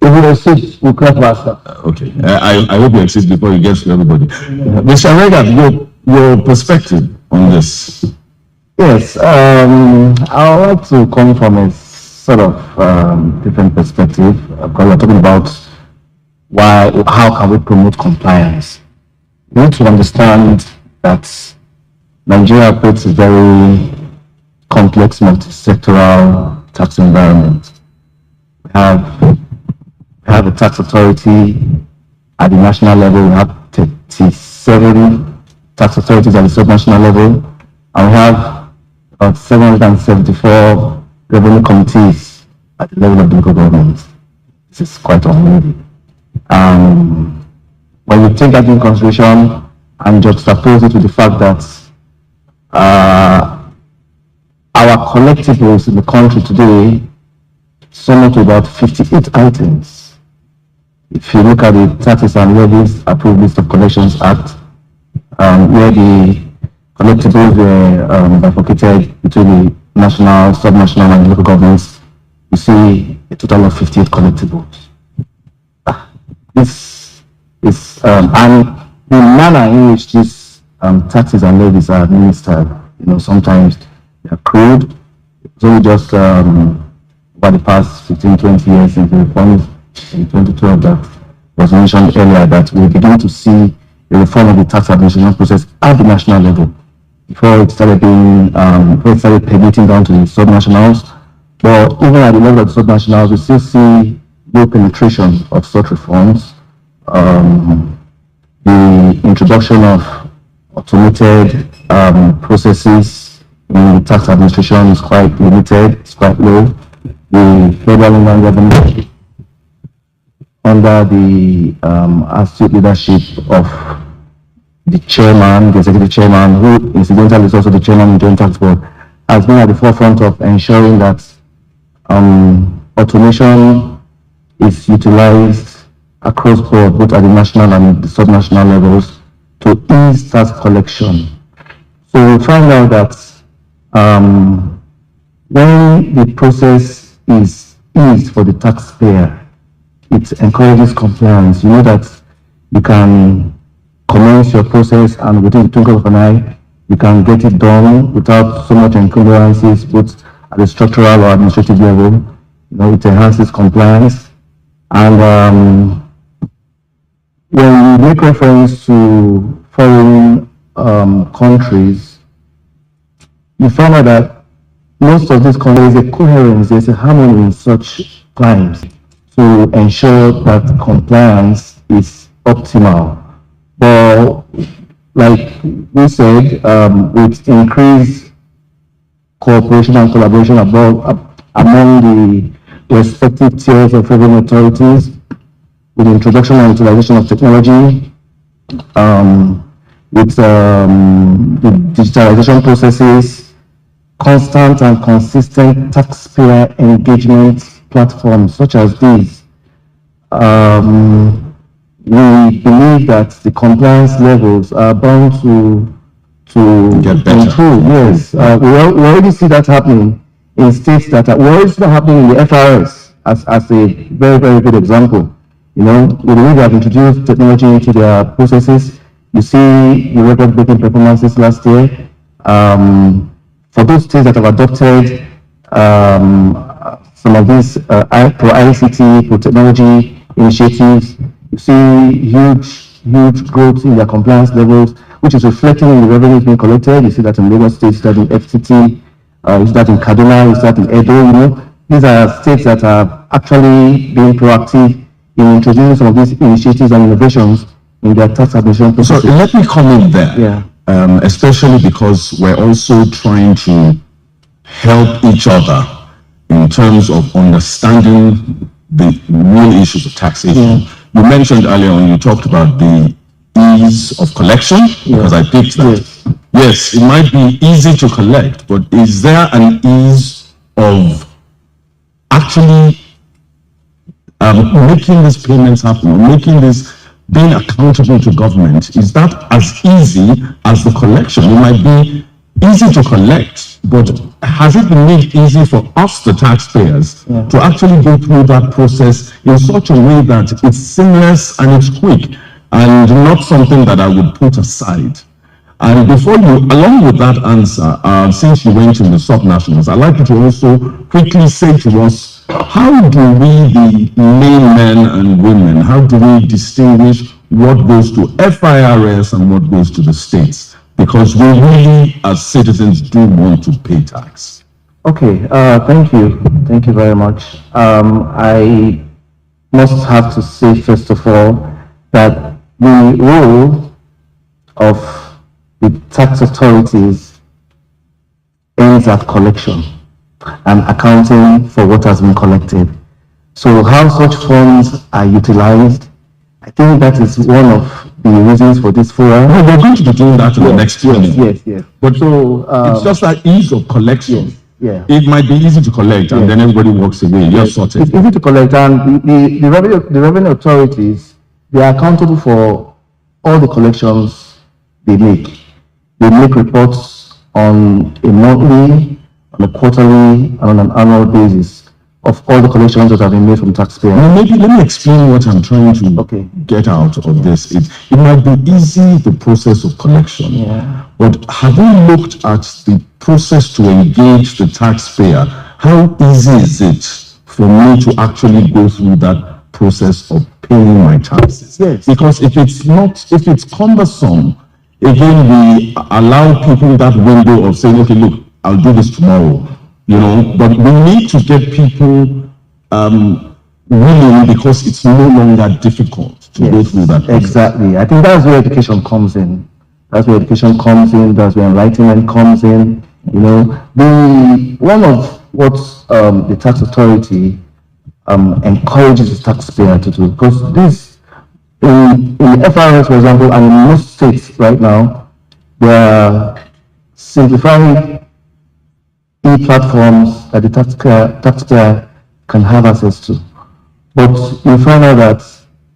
If we exceed, we'll crack faster. Okay. I hope you exceed before you get to everybody. Mr. Regan, your perspective on this? Yes, I would like to come from a sort of different perspective, because we're talking about how can we promote compliance. We need to understand that Nigeria operates a very complex multi-sectoral tax environment. We have a tax authority at the national level. We have 37 tax authorities at the subnational level, and we have about 774 revenue committees at the level of the local government. This is quite unwieldy. When you take that into consideration and juxtapose it with the fact that our collectibles in the country today sum up to about 58 items. If you look at the Taxes and Levies Approved List of Collections Act, where the collectibles were bifurcated between the national, subnational, and local governments, you see a total of 58 collectibles. This is, and the manner in which these taxes and levies are administered, sometimes they are crude. It's only just over the past 15, 20 years since the reforms in 2012 that was mentioned earlier, that we begin to see the reform of the tax administration process at the national level. Before it started permitting down to the subnationals. But even at the level of the subnationals, we still see low penetration of such reforms. The introduction of automated processes in the tax administration is quite limited, it's quite low. The federal inland revenue, under the astute leadership of the chairman, the executive chairman, who incidentally is also the chairman of the Joint Tax Board, has been at the forefront of ensuring that automation is utilized across board, both at the national and the subnational levels, to ease tax collection. So we find out that when the process is eased for the taxpayer, it encourages compliance. You know that you can commence your process and within the twinkle of an eye, you can get it done without so much encumbrances, both at the structural or administrative level. It enhances compliance. And when we make reference to foreign countries, you find out that most of these countries, there's a coherence, there's a harmony in such times to ensure that compliance is optimal. But like we said, with increased cooperation and collaboration among the respective tiers of revenue authorities, with the introduction and utilization of technology, with the digitalization processes, constant and consistent taxpayer engagement platforms such as these, we believe that the compliance levels are bound to improve. Yes, we already see that happening in states that we already see that happening in the FRS as a very, very good example. We believe they have introduced technology into their processes. You see the record-breaking performances last year. For those states that have adopted some of these pro-ICT, pro-technology initiatives, you see huge growth in their compliance levels, which is reflecting in the revenues being collected. You see that in Lagos State, you see that in FTT, you see that in Kaduna, you see that in Edo. These are states that are actually being proactive in introducing some of these initiatives and innovations in their tax administration process. So let me come in there. Yeah. Especially because we're also trying to help each other in terms of understanding the real issues of taxation. You mentioned earlier on, you talked about the ease of collection, because I picked that. Yes, it might be easy to collect, but is there an ease of actually making these payments happen, or making this being accountable to government? Is that as easy as the collection? It might be easy to collect, but has it been made easy for us, the taxpayers, to actually go through that process in such a way that it's seamless and it's quick and not something that I would put aside? And before you, along with that answer, since you went to the subnationals, I'd like you to also quickly say to us, how do we, the laymen and women, how do we distinguish what goes to FIRS and what goes to the states? Because we really, as citizens, do want to pay tax. Okay, thank you. Thank you very much. I must have to say, first of all, that the role of the tax authorities ends at collection and accounting for what has been collected. So how such funds are utilized, I think that is one of the reasons for this forum. No, we're going to be doing that in the next 2 minutes. Yes. But so it's just that ease of collection. Yeah. It might be easy to collect, and then everybody walks away. You're sorted. It's easy to collect, and the revenue authorities, they are accountable for all the collections they make. They make reports on a monthly, on a quarterly, and on an annual basis of all the collections that have been made from taxpayers. Now, maybe let me explain what I'm trying to get out of this. It might be easy, the process of collection, but have we looked at the process to engage the taxpayer? How easy is it for me to actually go through that process of paying my taxes? Yes. Because if it's cumbersome, again, we allow people that window of saying, okay, look, I'll do this tomorrow. But we need to get people willing, because it's no longer difficult to go through that process. Exactly. I think that's where education comes in. That's where enlightenment comes in. One of what the tax authority encourages the taxpayer to do, because this, in the FRS, for example, and in most states right now, they are simplifying e-platforms that the taxpayer can have access to. But you find out that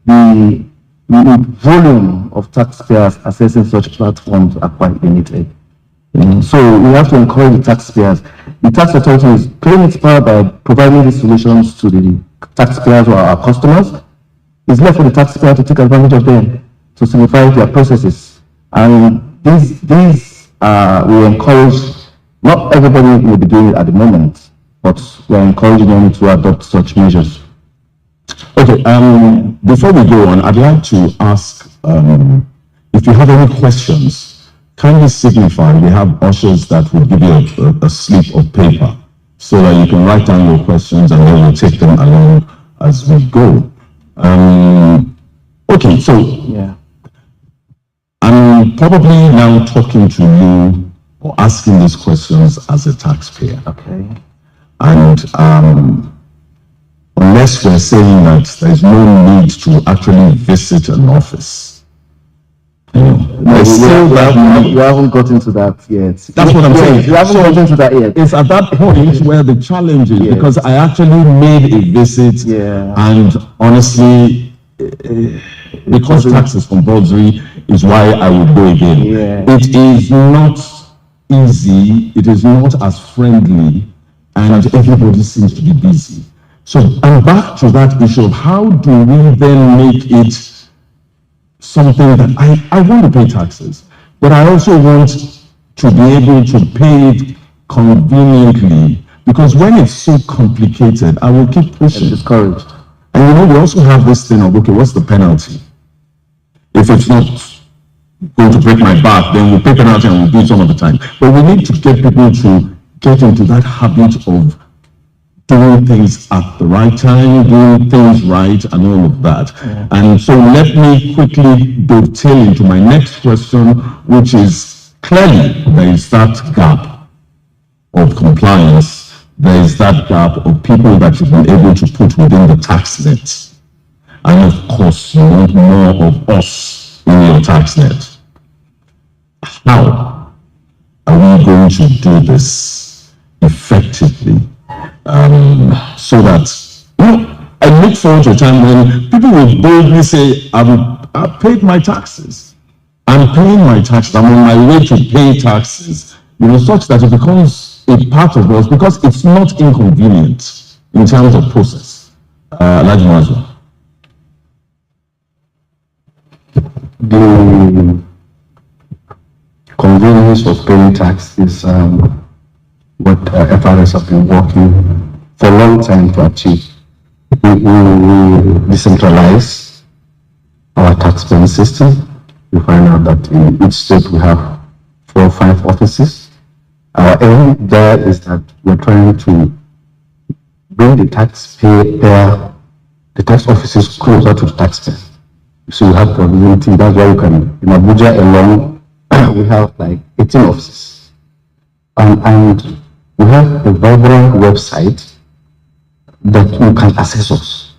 the volume of taxpayers accessing such platforms are quite limited. So we have to encourage the taxpayers. The tax authority is playing its part by providing these solutions to the taxpayers who are our customers. It's left for the taxpayer to take advantage of them, to simplify their processes. And these we encourage. Not everybody will be doing it at the moment, but we are encouraging them to adopt such measures. Okay, before we go on, I'd like to ask if you have any questions, kindly signify. We have ushers that will give you a slip of paper so that you can write down your questions, and then we'll take them along as we go. Okay, so I'm probably now talking to you or asking these questions as a taxpayer. Okay. And unless we're saying that there's no need to actually visit an office, we haven't gotten to that yet. That's what I'm saying. We haven't gotten to that yet. It's at that point where the challenge is, because I actually made a visit, and honestly, because tax is compulsory, is why I would go again. It is not easy, it is not as friendly, and everybody seems to be busy. So I'm back to that issue of how do we then make it something that I want to pay taxes, but I also want to be able to pay it conveniently, because when it's so complicated, I will keep pushing. Discouraged. And we also have this thing of, okay, what's the penalty? If it's not going to break my back, then we'll pay penalty and we'll do it some of the time. But we need to get people to get into that habit of doing things at the right time, doing things right, and all of that. And so let me quickly dovetail into my next question, which is, clearly there is that gap of compliance. There is that gap of people that you've been able to put within the tax net. And of course, you want more of us in your tax net. How are we going to do this effectively, so that, I look forward to a time when people will boldly say, I've paid my taxes. I'm paying my taxes. I'm on my way to pay taxes, such that it becomes a part of us, because it's not inconvenient in terms of process. The convenience of paying tax is what FRS have been working for a long time to achieve. We decentralize our tax paying system. We find out that in each state we have 4 or 5 offices. Our aim there is that we're trying to bring the tax offices closer to the taxpayer. So you have proximity. That's why you can, in Abuja alone, we have like 18 offices. And we have a vibrant website that you can access us.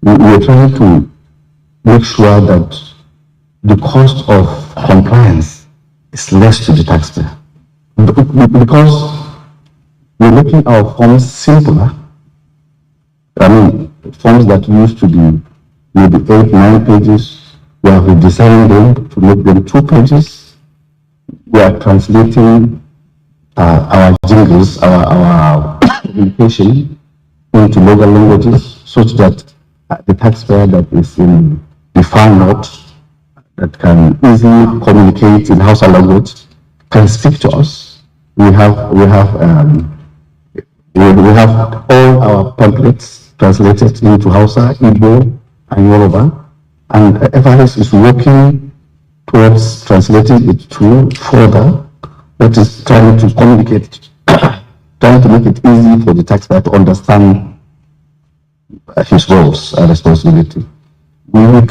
We're trying to make sure that the cost of compliance is less to the taxpayer. Because we're making our forms simpler. I mean, forms that used to be maybe 8, 9 pages, we have redesigned them to make them 2 pages. We are translating our jingles, our communication into local languages, such that the taxpayer that is in the far north, that can easily communicate in Hausa language, can speak to us. We have all our pamphlets translated into Hausa, Igbo, and Yoruba, and FRS is working towards translating it to further. That is trying to communicate, trying to make it easy for the taxpayer to understand his roles and responsibility. We are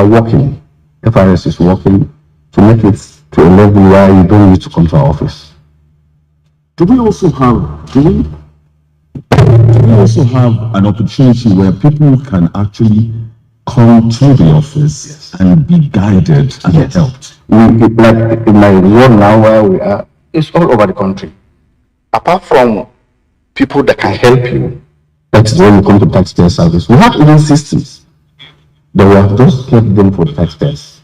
working, FRS is working to make it to a level where you don't need to come to our office. Do we also have an opportunity where people can actually come to the office and be guided and helped? Like in my role now where we are, it's all over the country. Apart from people that can help you, that's when you come to taxpayer service. We have even systems that we have just kept them for the taxpayers.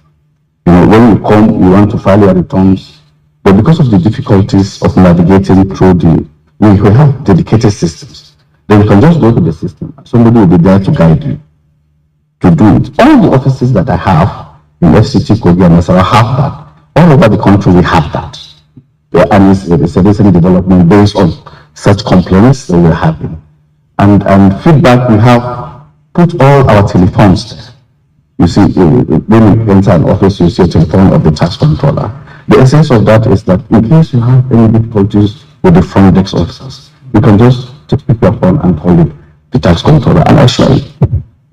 You know, when you come, you want to file your returns, but because of the difficulties of navigating through we have dedicated systems. Then you can just go to the system. Somebody will be there to guide you to do it. All the offices that I have in FCT, Kogi, and Nasarawa have that. All over the country, we have that. And it's a recent development based on such complaints that we're having. And feedback, we have put all our telephones there. You see, when you enter an office, you see a telephone of the tax controller. The essence of that is that in case you have any difficulties with the front desk officers, you can just pick your phone and call the tax controller, and actually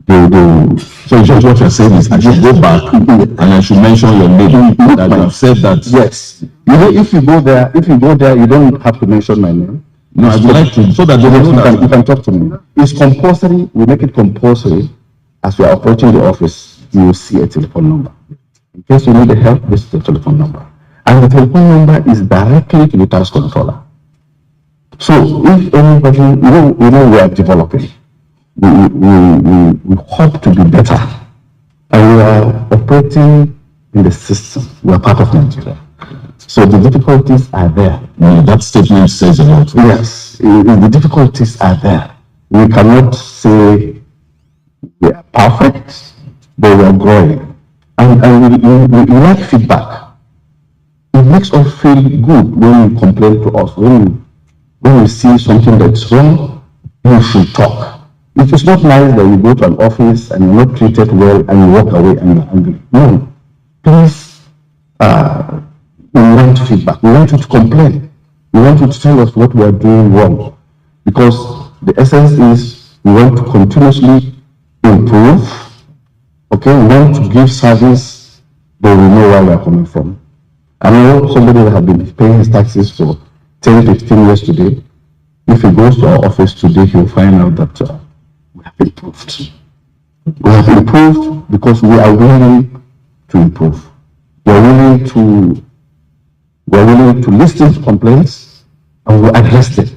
So just what you're saying is I should go back and I should mention your name, that you have said that. Yes. You know, if you go there, you don't have to mention my name. No, I would like to, so that you can talk to me. It's compulsory. We make it compulsory. As we are approaching the office, you will see a telephone number. In case you need help, this is the telephone number. And the telephone number is directly to the tax controller. So if anybody, you know we are developing. We hope to be better. And we are operating in the system. We are part of Nigeria. So the difficulties are there. That statement says a lot. Yes, the difficulties are there. We cannot say we are perfect, but we are growing. And we like feedback. It makes us feel good when you complain to us. When we see something that's wrong, you should talk. It is not nice that you go to an office and you're not treated well and you walk away and you're angry. No. Please, we want feedback. We want you to complain. We want you to tell us what we are doing wrong. Because the essence is we want to continuously improve. Okay, we want to give service, but we know where we are coming from. I know somebody that has been paying his taxes for 10, 15 years today. If he goes to our office today, he'll find out that we have improved. We have improved because we are willing to improve. We are willing to listen to complaints and we address them.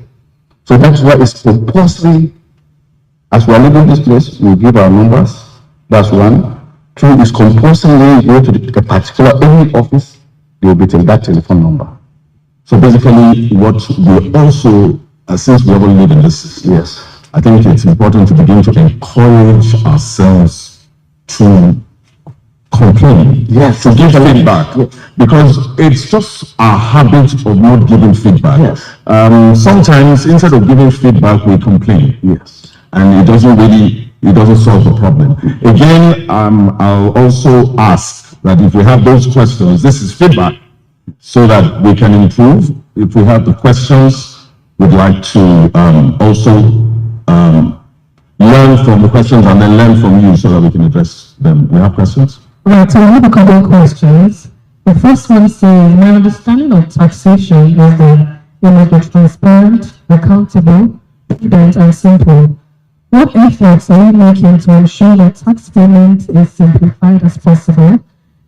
So that's why it's compulsory. As we are leaving this place, we give our numbers. That's one. Two, it's compulsory when you go to a particular any office, they will be taking that telephone number. So basically, what we also, since we haven't lived in this, yes, I think it's important to begin to encourage ourselves to complain, yes, to give feedback, because it's just our habit of not giving feedback. Yes. Sometimes instead of giving feedback, we complain. Yes, and it doesn't solve the problem. Again, I'll also ask that if we have those questions, this is feedback. so that we can improve. If we have the questions, we'd like to also learn from the questions and then learn from you so that we can address them. We have questions? Right, so I have a couple of questions. The first one says, my understanding of taxation is that it must be transparent, accountable, prudent, and simple. What efforts are you making to ensure that tax payment is simplified as possible?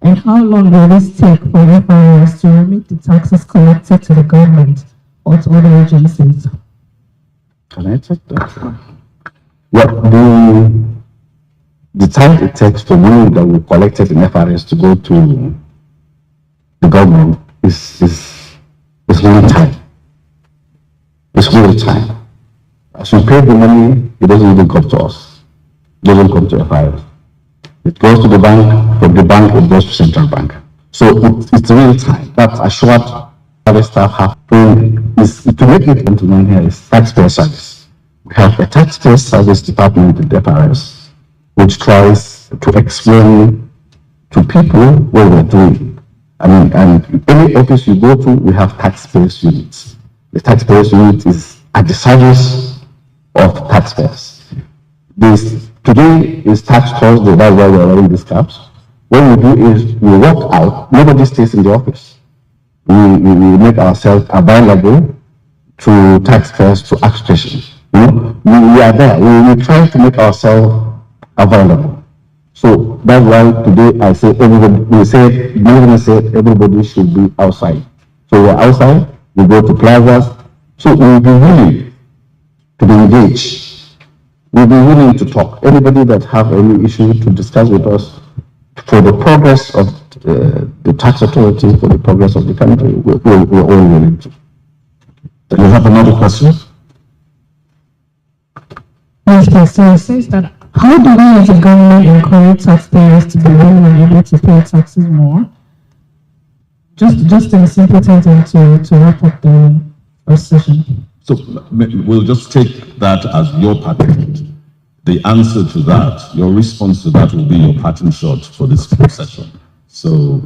And how long will this take for FIRs to remit the taxes collected to the government or to other agencies? Can I take that? Well, the time it takes for money that we collected in FRS to go to the government is really time. It's really time. As we pay the money, it doesn't even come to us. It doesn't come to FIRS. It goes to the bank, from the bank it goes to central bank. So it's real time. That's assured other staff have to make it into one here is taxpayer service. We have a taxpayer service department in the FRS, which tries to explain to people what we're doing. I mean, and any office you go to, we have taxpayers units. The taxpayers unit is at the service of taxpayers. Today is Tax Thursday, that's why we're wearing these caps. What we do is we walk out, nobody stays in the office. We make ourselves available to taxpayers to ask questions. You know, we are there, we try to make ourselves available. So that's why today I say everybody should be outside. So we're outside, we go to plazas, so we'll be willing to be engaged. We'll be willing to talk. Anybody that have any issue to discuss with us for the progress of the tax authority, for the progress of the country, we're all willing to. Do you have another question? Yes, so it says that how do we as a government encourage taxpayers to be willing and able to pay taxes more? Just in simple terms to wrap up the session. So we'll just take that as your pattern. The answer to that, your response to that will be your pattern shot for this session. So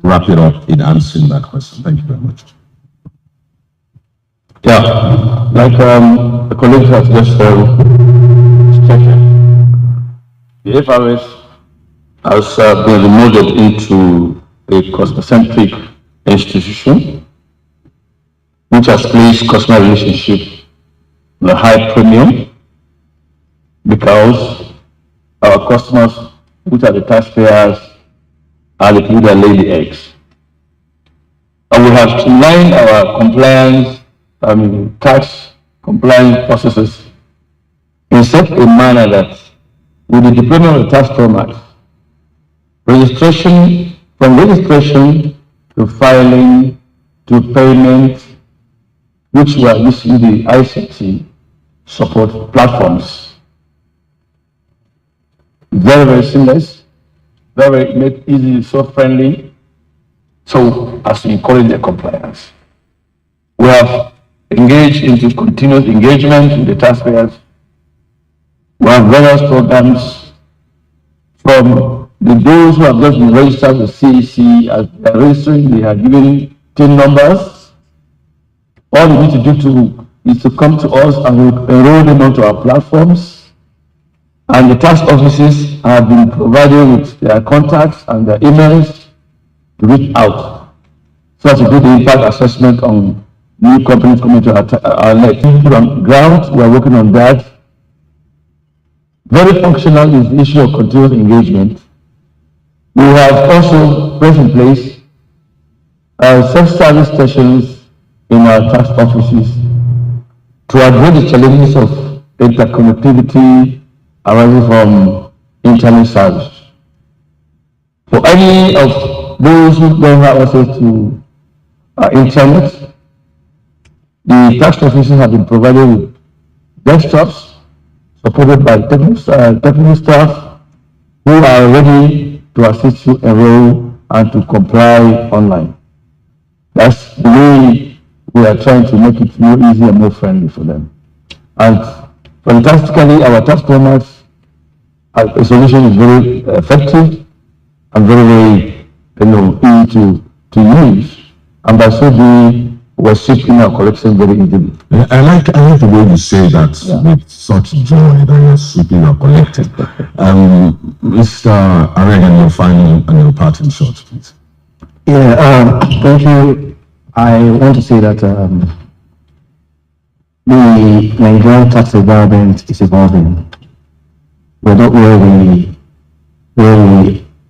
wrap it up in answering that question. Thank you very much. Yeah, like the colleagues have just stated, the FRS has been remodeled into a customer-centric institution which has placed customer relationship on a high premium because our customers, which are the taxpayers, are the people that lay the eggs. And we have streamlined our compliance, tax compliance processes in such a manner that with the deployment of the tax format, from registration to filing to payment, which we are using the ICT support platforms. Very, very seamless, very made easy, user-friendly, so as to encourage the compliance. We have engaged into continuous engagement with the taxpayers. We have various programs from those who have just been registered with CEC. As they are registering, they are given TIN numbers. All they need to do is to come to us and we enroll them onto our platforms. And the tax offices have been provided with their contacts and their emails to reach out so as to do the impact assessment on new companies coming to our net. On ground, we are working on that. Very functional is the issue of continuous engagement. We have also put in place self-service stations in our tax offices to address the challenges of interconnectivity arising from internet service. For any of those who don't have access to internet, the tax offices have been provided with desktops supported by technical staff who are ready to assist you enroll and to comply online. That's the way we are trying to make it more easy and more friendly for them. And fantastically, our tax formats solution is very effective and very, very easy to to use, and by so doing, worship in our collection very easily. I like the way you say that with such joy that you're sweeping or collecting. Mr. Aregan, your final and your parting shot, please. Yeah, thank you. I want to say that the Nigerian tax environment is evolving. We're not where we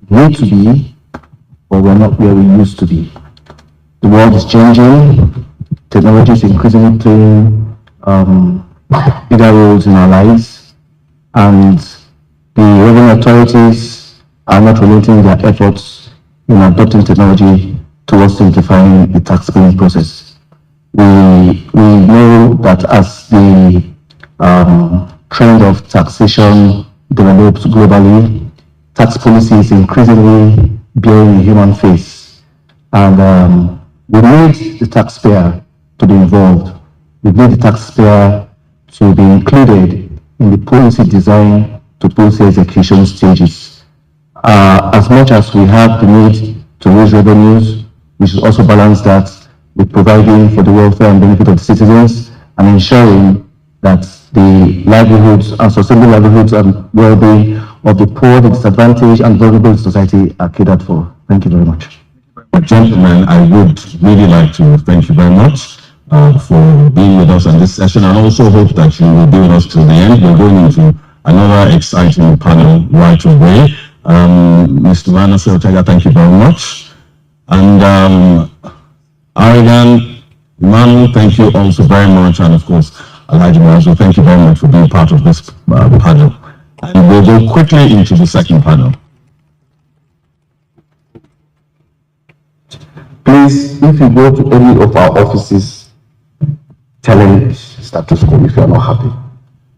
need to be, but we're not where we used to be. The world is changing. Technology is increasingly playing bigger roles in our lives, and the revenue authorities are not relenting their efforts in adopting technology towards simplifying the tax paying process. We know that as the trend of taxation develops globally, tax policy is increasingly bearing a human face, and we need the taxpayer to be involved. We need the taxpayer to be included in the policy design to policy execution stages. As much as we have the need to raise revenues, we should also balance that with providing for the welfare and benefit of the citizens and ensuring that the livelihoods and sustainable livelihoods and well-being of the poor, the disadvantaged, and vulnerable in society are catered for. Thank you very much. Gentlemen, I would really like to thank you very much for being with us on this session, and also hope that you will be with us till the end. We're going into another exciting panel right away. Mr. Vanessa Ortega, thank you very much. And Aragan, Manu, thank you also very much. And of course, Elijah Mazo, thank you very much for being part of this panel. And we'll go quickly into the second panel. Please, if you go to any of our offices, tell them status quo if you are not happy.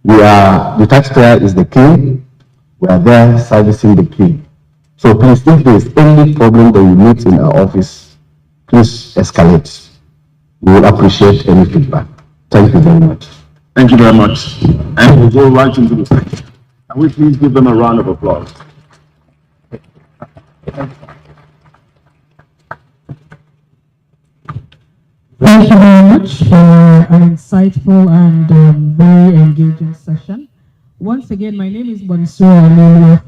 The taxpayer is the king. We are there servicing the king. So please, if there is any problem that you meet in our office, please escalate. We will appreciate any feedback. Thank you very much. Thank you very much. And we'll go right into the section. Can we please give them a round of applause? Thank you very much for an insightful and very engaging session. Once again, my name is Bonsoir Amelia,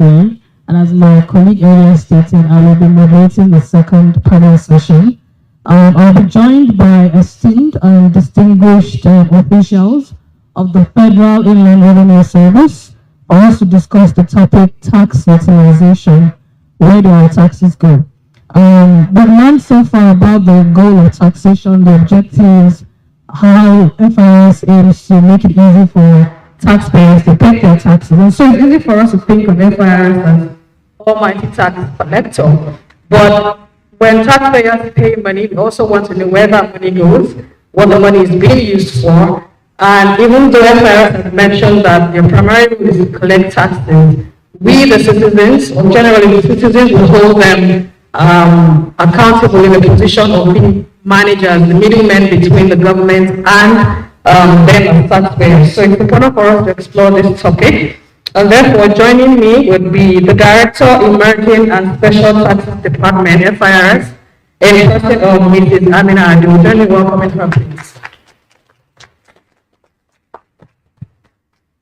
and as my colleague earlier stated, I will be moderating the second panel session. I'll be joined by esteemed and distinguished officials of the Federal Inland Revenue Service for us to discuss the topic tax utilization. Where do our taxes go? We've learned so far about the goal of taxation, the objectives, how FIRS aims to make it easy for taxpayers to pay their taxes. And so it's easy for us to think of FIRS as almighty tax collector. But when taxpayers pay money, we also want to know where that money goes, what the money is being used for. And even though FIRS has mentioned that their primary role is to collect taxes, we, the citizens, or generally the citizens, will hold them accountable in the position of being managers, the middlemen between the government and them as taxpayers. So it's important for us to explore this topic. And therefore, joining me would be the Director, Emerging and Special Taxes Department, FIRS, in person of Mrs. Amina Adu. Join me, welcome her, please.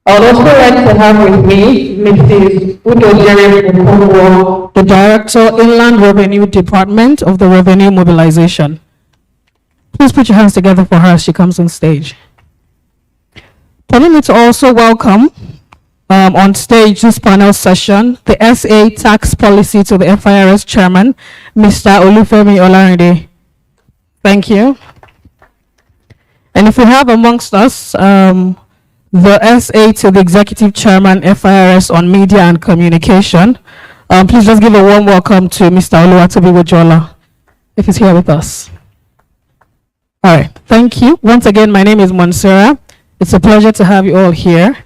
I would also like to have with me Mrs. Udojere, the Director, Inland Revenue Department of the Revenue Mobilization. Please put your hands together for her as she comes on stage. Permit me to also welcome on stage this panel session the SA Tax Policy to the FIRS Chairman, Mr. Olufemi Olarinde. Thank you. And if we have amongst us the SA to the Executive Chairman, FIRS on Media and Communication, please just give a warm welcome to Mr. Oluwatobi Wojola, if he's here with us. All right, thank you. Once again, my name is Monsera. It's a pleasure to have you all here.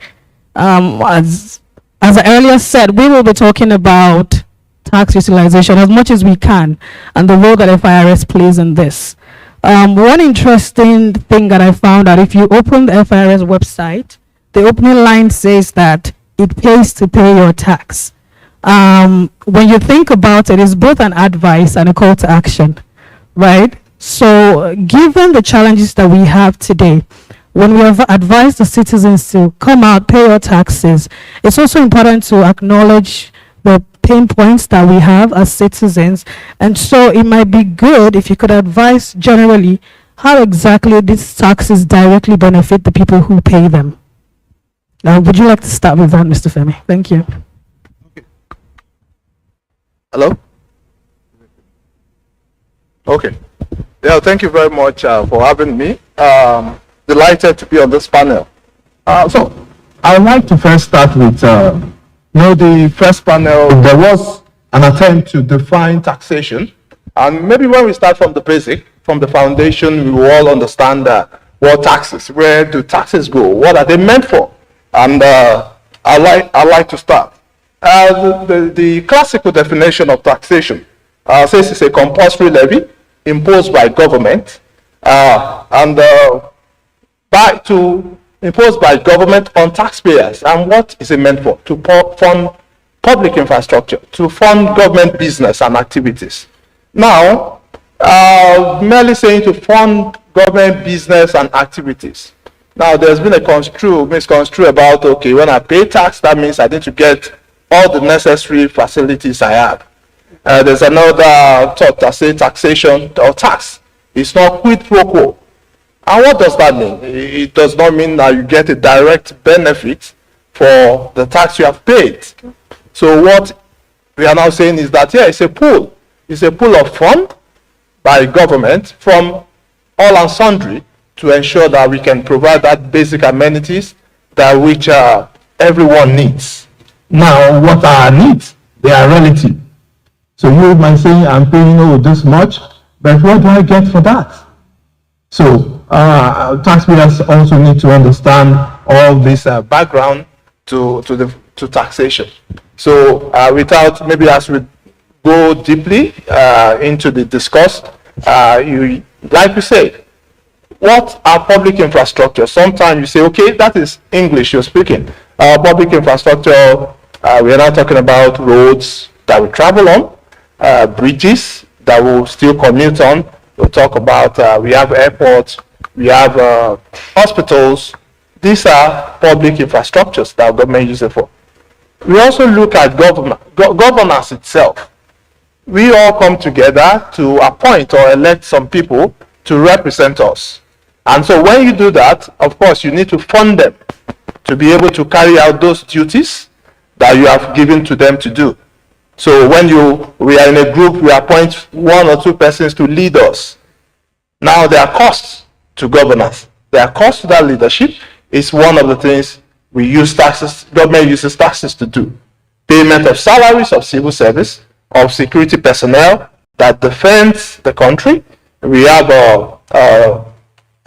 As I earlier said, we will be talking about tax utilization as much as we can and the role that FIRS plays in this. One interesting thing that I found out, if you open the FIRS website, the opening line says that it pays to pay your tax. When you think about it, it's both an advice and a call to action. right? So given the challenges that we have today, when we have advised the citizens to come out, pay your taxes, it's also important to acknowledge the pain points that we have as citizens. And so it might be good if you could advise generally how exactly these taxes directly benefit the people who pay them. Now, would you like to start with that, Mr. Femi? Thank you. Hello? Okay. Yeah, thank you very much for having me. Delighted to be on this panel. So, I would like to first start with, the first panel, there was an attempt to define taxation. And maybe when we start from the basic, from the foundation, we will all understand what taxes, where do taxes go, what are they meant for? And I like to start. The classical definition of taxation says it's a compulsory levy imposed by government imposed by government on taxpayers. And what is it meant for? To fund public infrastructure, to fund government business and activities. Now, merely saying to fund government business and activities. Now, there's been a misconstrue about, okay, when I pay tax, that means I need to get all the necessary facilities I have. There's another thought that says taxation or tax is not quid pro quo. And what does that mean? It does not mean that you get a direct benefit for the tax you have paid. So what we are now saying is that, yeah, it's a pool. It's a pool of funds by government from all and sundry to ensure that we can provide that basic amenities that which everyone needs. Now, what are our needs? They are relative. So you might say, I'm paying this much, but what do I get for that? So taxpayers also need to understand all this background to taxation. So without, maybe as we go deeply into the discourse, like we said, what are public infrastructure? Sometimes you say, okay, that is English you're speaking. Public infrastructure, we are now talking about roads that we travel on, bridges that we'll still commute on. We'll talk about, we have airports, we have hospitals. These are public infrastructures that government uses for. We also look at governance itself. We all come together to appoint or elect some people to represent us. And so when you do that, of course, you need to fund them to be able to carry out those duties that you have given to them to do. So when we are in a group, we appoint 1 or 2 persons to lead us. Now there are costs to governance. There are costs to that leadership. It's one of the things we use taxes, government uses taxes to do. Payment of salaries of civil service, of security personnel that defends the country. We have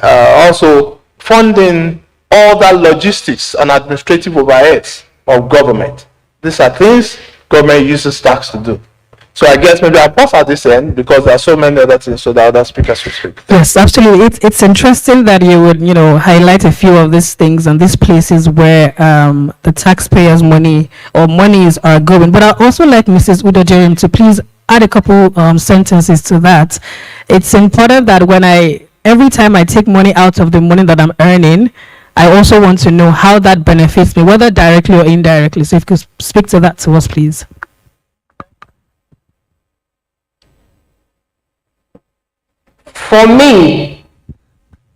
also funding all the logistics and administrative overheads of government. These are things government uses tax to do. So I guess maybe I'll pause at this end because there are so many other things so that other speakers will speak. Yes, absolutely. It's interesting that you would, highlight a few of these things and these places where the taxpayers' money or monies are going. But I'd also like Mrs. Udojerim to please add a couple sentences to that. It's important that every time I take money out of the money that I'm earning, I also want to know how that benefits me, whether directly or indirectly. So if you could speak to that to us, please. For me,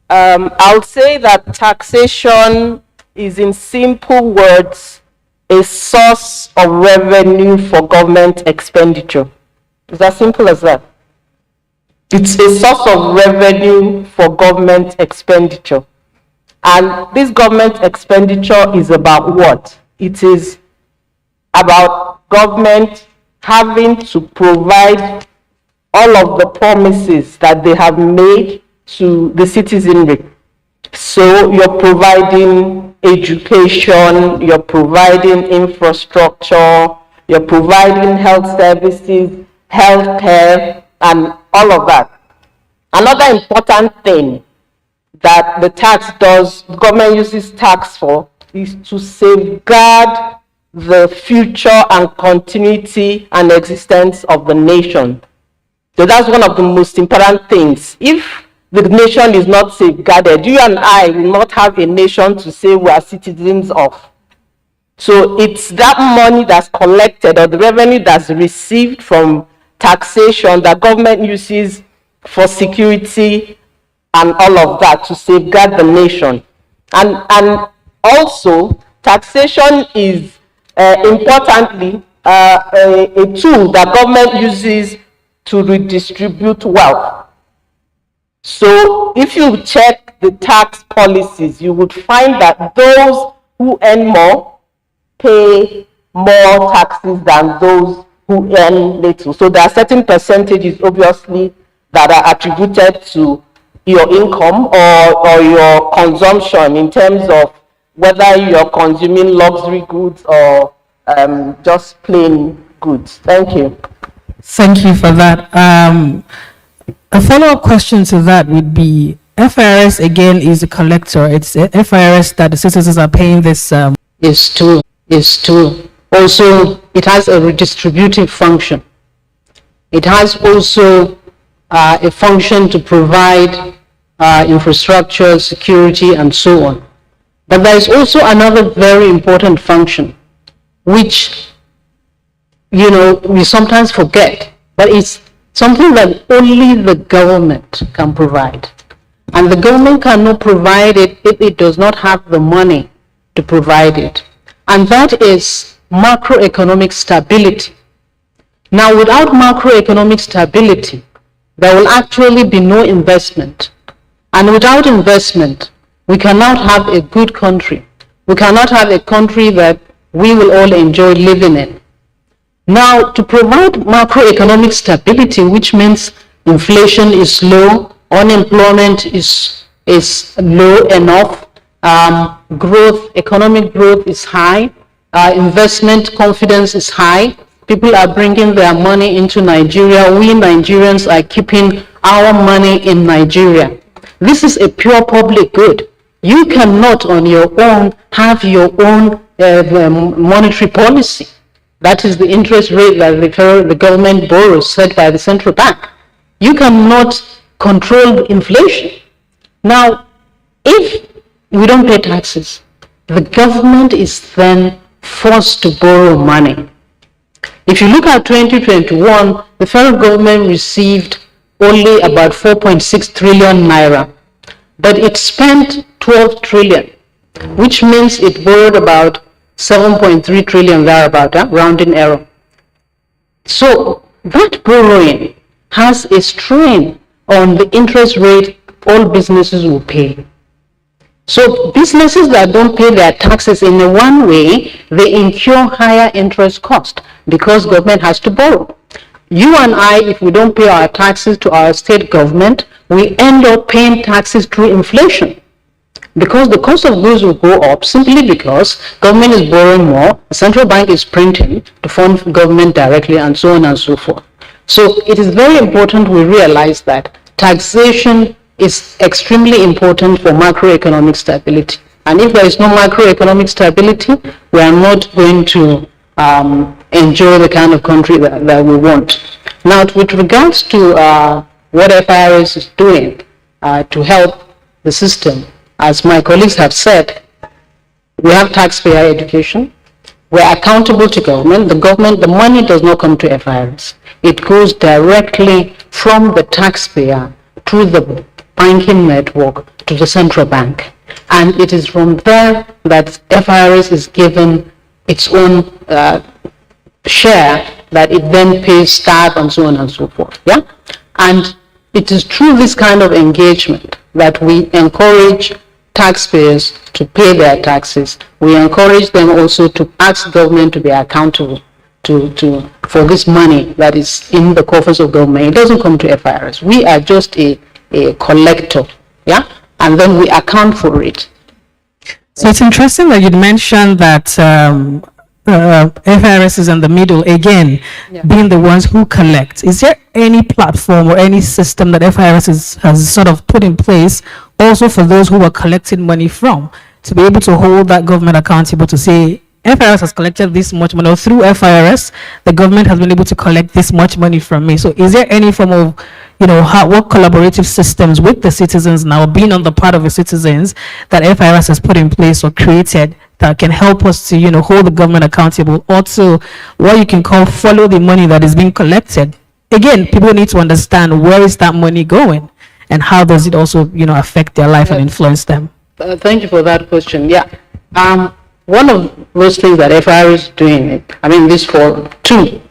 I'll say that taxation is, in simple words, a source of revenue for government expenditure. It's as simple as that. It's a source of revenue for government expenditure. And this government expenditure is about what? It is about government having to provide all of the promises that they have made to the citizenry. So you're providing education, you're providing infrastructure, you're providing health services, healthcare, and all of that. Another important thing that the government uses tax for is to safeguard the future and continuity and existence of the nation. So that's one of the most important things. If the nation is not safeguarded, you and I will not have a nation to say we are citizens of. So it's that money that's collected or the revenue that's received from taxation that government uses for security and all of that to safeguard the nation. And also, taxation is importantly a tool that government uses to redistribute wealth. So if you check the tax policies, you would find that those who earn more pay more taxes than those who earn little. So there are certain percentages, obviously, that are attributed to your income or your consumption in terms of whether you're consuming luxury goods or just plain goods. Thank you. Thank you for that. A follow-up question to that would be, FIRS again is a collector. It's FIRS that the citizens are paying this. Is to also, it has a redistributive function. It has also a function to provide infrastructure, security, and so on. But there is also another very important function, which, you know, we sometimes forget, but it's something that only the government can provide. And the government cannot provide it if it does not have the money to provide it. And that is macroeconomic stability. Now, without macroeconomic stability, there will actually be no investment. And without investment, we cannot have a good country. We cannot have a country that we will all enjoy living in. Now, to provide macroeconomic stability, which means inflation is low, unemployment is low enough, growth, economic growth is high, investment confidence is high, people are bringing their money into Nigeria, we Nigerians are keeping our money in Nigeria. This is a pure public good. You cannot on your own have your own monetary policy. That is the interest rate that the government borrows set by the central bank. You cannot control inflation. Now, if we don't pay taxes, the government is then forced to borrow money. If you look at 2021, the federal government received only about 4.6 trillion naira, but it spent 12 trillion, which means it borrowed about 7.3 trillion thereabout, rounding error. So that borrowing has a strain on the interest rate all businesses will pay. So businesses that don't pay their taxes in a one way, they incur higher interest cost because government has to borrow. You and I, if we don't pay our taxes to our state government, we end up paying taxes through inflation. Because the cost of goods will go up simply because government is borrowing more, the central bank is printing to fund government directly, and so on and so forth. So it is very important we realize that taxation is extremely important for macroeconomic stability. And if there is no macroeconomic stability, we are not going to enjoy the kind of country that we want. Now, with regards to what FIRS is doing to help the system, as my colleagues have said, we have taxpayer education. We're accountable to government. The money does not come to FIRS. It goes directly from the taxpayer through the banking network to the central bank. And it is from there that FIRS is given its own share that it then pays staff and so on and so forth. Yeah? And it is through this kind of engagement that we encourage taxpayers to pay their taxes. We encourage them also to ask government to be accountable for this money that is in the coffers of government. It doesn't come to FIRS. We are just a collector, yeah, and then we account for it. So it's interesting that you mentioned that FIRS is in the middle again, being the ones who collect. Is there any platform or any system that FIRS has sort of put in place also for those who are collecting money from, to be able to hold that government accountable to say, FIRS has collected this much money, or through FIRS, the government has been able to collect this much money from me. So is there any form of, what collaborative systems with the citizens now, being on the part of the citizens, that FIRS has put in place or created that can help us to, hold the government accountable, or to what you can call follow the money that is being collected? Again, people need to understand where is that money going, and how does it also, affect their life and influence them? Thank you for that question. Yeah. One of those things that FIRS is doing, this for two,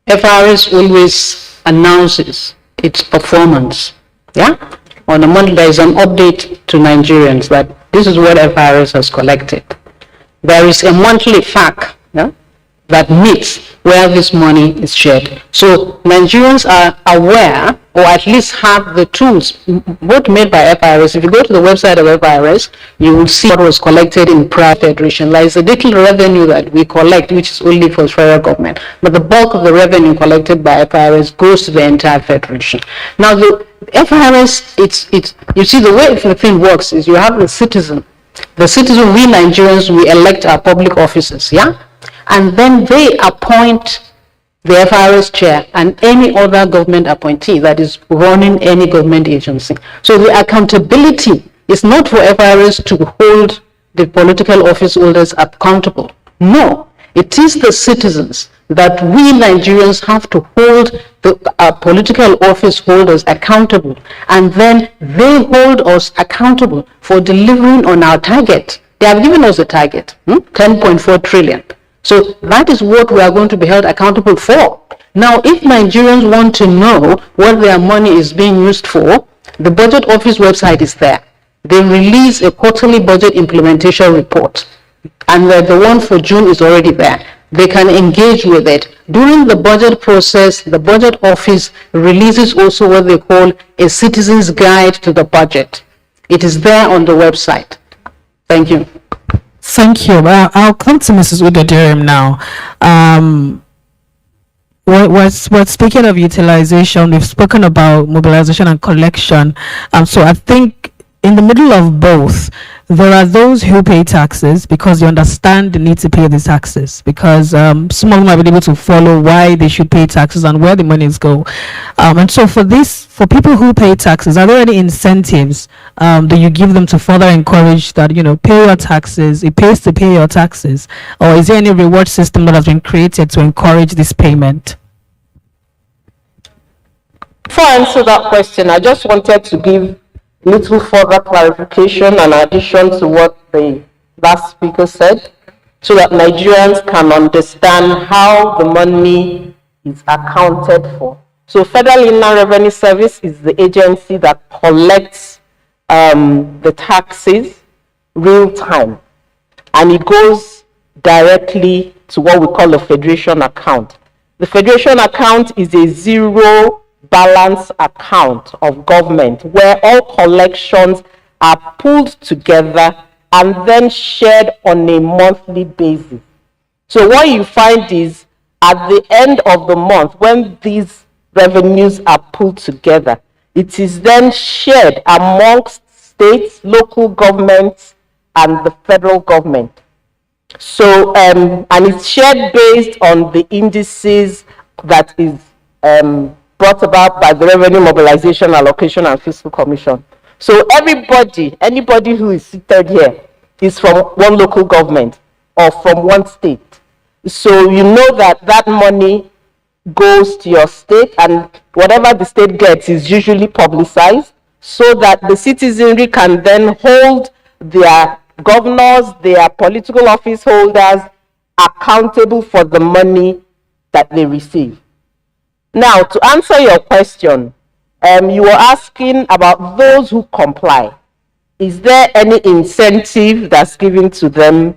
FIRS always announces its performance. Yeah. On a monthly, there is an update to Nigerians that this is what FIRS has collected. There is a monthly FAQ, yeah, that meets where this money is shared. So Nigerians are aware, or at least have the tools, both made by FIRS. If you go to the website of FIRS, you will see what was collected in prior federation. There is a little revenue that we collect, which is only for federal government. But the bulk of the revenue collected by FIRS goes to the entire federation. Now, the FIRS, you see, the way the thing works is you have the citizen. The citizen, we Nigerians, we elect our public officers, yeah? And then they appoint the FIRS chair and any other government appointee that is running any government agency. So the accountability is not for FIRS to hold the political office holders accountable. No, it is the citizens that we Nigerians have to hold the political office holders accountable, and then they hold us accountable for delivering on our target. They have given us a target, 10.4 trillion. So that is what we are going to be held accountable for. Now, if Nigerians want to know what their money is being used for, the Budget Office website is there. They release a quarterly budget implementation report, and the one for June is already there. They can engage with it. During the budget process, the Budget Office releases also what they call a citizen's guide to the budget. It is there on the website. Thank you. Thank you. I'll come to Mrs. Udodirim now. We're speaking of utilization. We've spoken about mobilization and collection. So I think in the middle of both, there are those who pay taxes because they understand the need to pay the taxes, because some of them have been able to follow why they should pay taxes and where the monies go. And so for people who pay taxes, are there any incentives that you give them to further encourage that, pay your taxes, it pays to pay your taxes? Or is there any reward system that has been created to encourage this payment? Before I answer that question, I just wanted to give little further clarification and addition to what the last speaker said, so that Nigerians can understand how the money is accounted for. So Federal Inland Revenue Service is the agency that collects the taxes real time, and it goes directly to what we call a federation account. The federation account is a zero balance account of government where all collections are pulled together and then shared on a monthly basis. So what you find is at the end of the month, when these revenues are pulled together, it is then shared amongst states, local governments, and the federal government. So, and it's shared based on the indices that is brought about by the Revenue Mobilization, Allocation, and Fiscal Commission. So anybody who is seated here is from one local government or from one state. So you know that money goes to your state, and whatever the state gets is usually publicized so that the citizenry can then hold their governors, their political office holders accountable for the money that they receive. Now, to answer your question, you were asking about those who comply. Is there any incentive that's given to them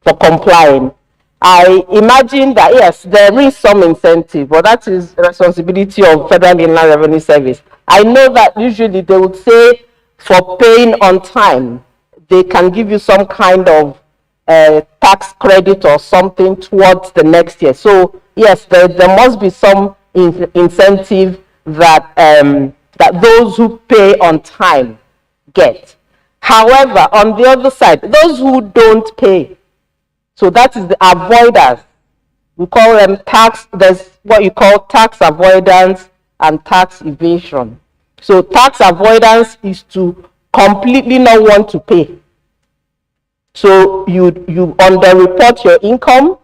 for complying? I imagine that, yes, there is some incentive, but that is the responsibility of Federal Inland Revenue Service. I know that usually they would say for paying on time, they can give you some kind of tax credit or something towards the next year. So yes, there must be some incentive that that those who pay on time get. However, on the other side, those who don't pay, So that is the avoiders. We call them tax, there's what you call tax avoidance and tax evasion. So tax avoidance is to completely not want to pay. So you underreport your income,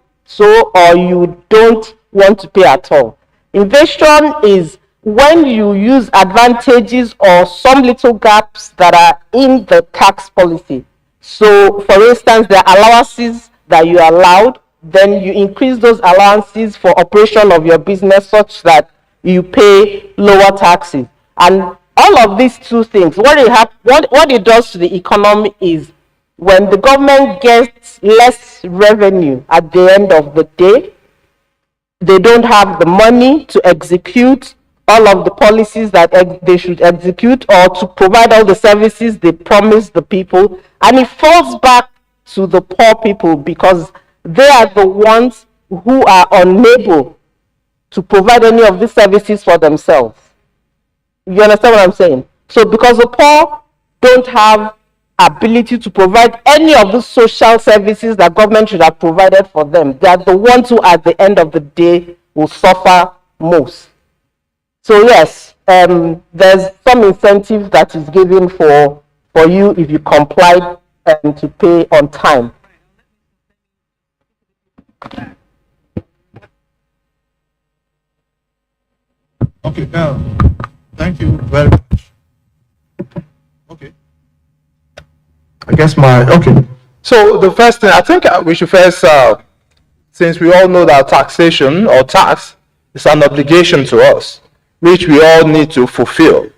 or you don't want to pay at all. Evasion is when you use advantages or some little gaps that are in the tax policy. So for instance, the allowances that you allowed, then you increase those allowances for operation of your business such that you pay lower taxes. And all of these two things, what it does to the economy is when the government gets less revenue at the end of the day, they don't have the money to execute all of the policies that they should execute or to provide all the services they promised the people, and it falls back to the poor people because they are the ones who are unable to provide any of these services for themselves. You understand what I'm saying? So because the poor don't have ability to provide any of the social services that government should have provided for them, they are the ones who at the end of the day will suffer most. So yes, there's some incentive that is given for you if you comply to pay on time. Okay, thank you very much. Okay. I guess okay. So the first thing, I think we should first, since we all know that taxation or tax is an obligation to us, which we all need to fulfill,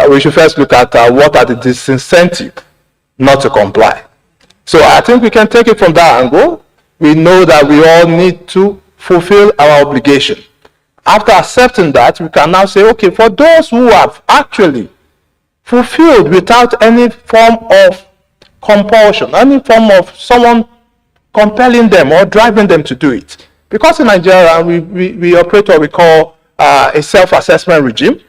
we should first look at what are the disincentives not to comply. So I think we can take it from that angle. We know that we all need to fulfill our obligation. After accepting that, we can now say, okay, for those who have actually fulfilled without any form of compulsion, any form of someone compelling them or driving them to do it. Because in Nigeria, we operate what we call a self-assessment regime,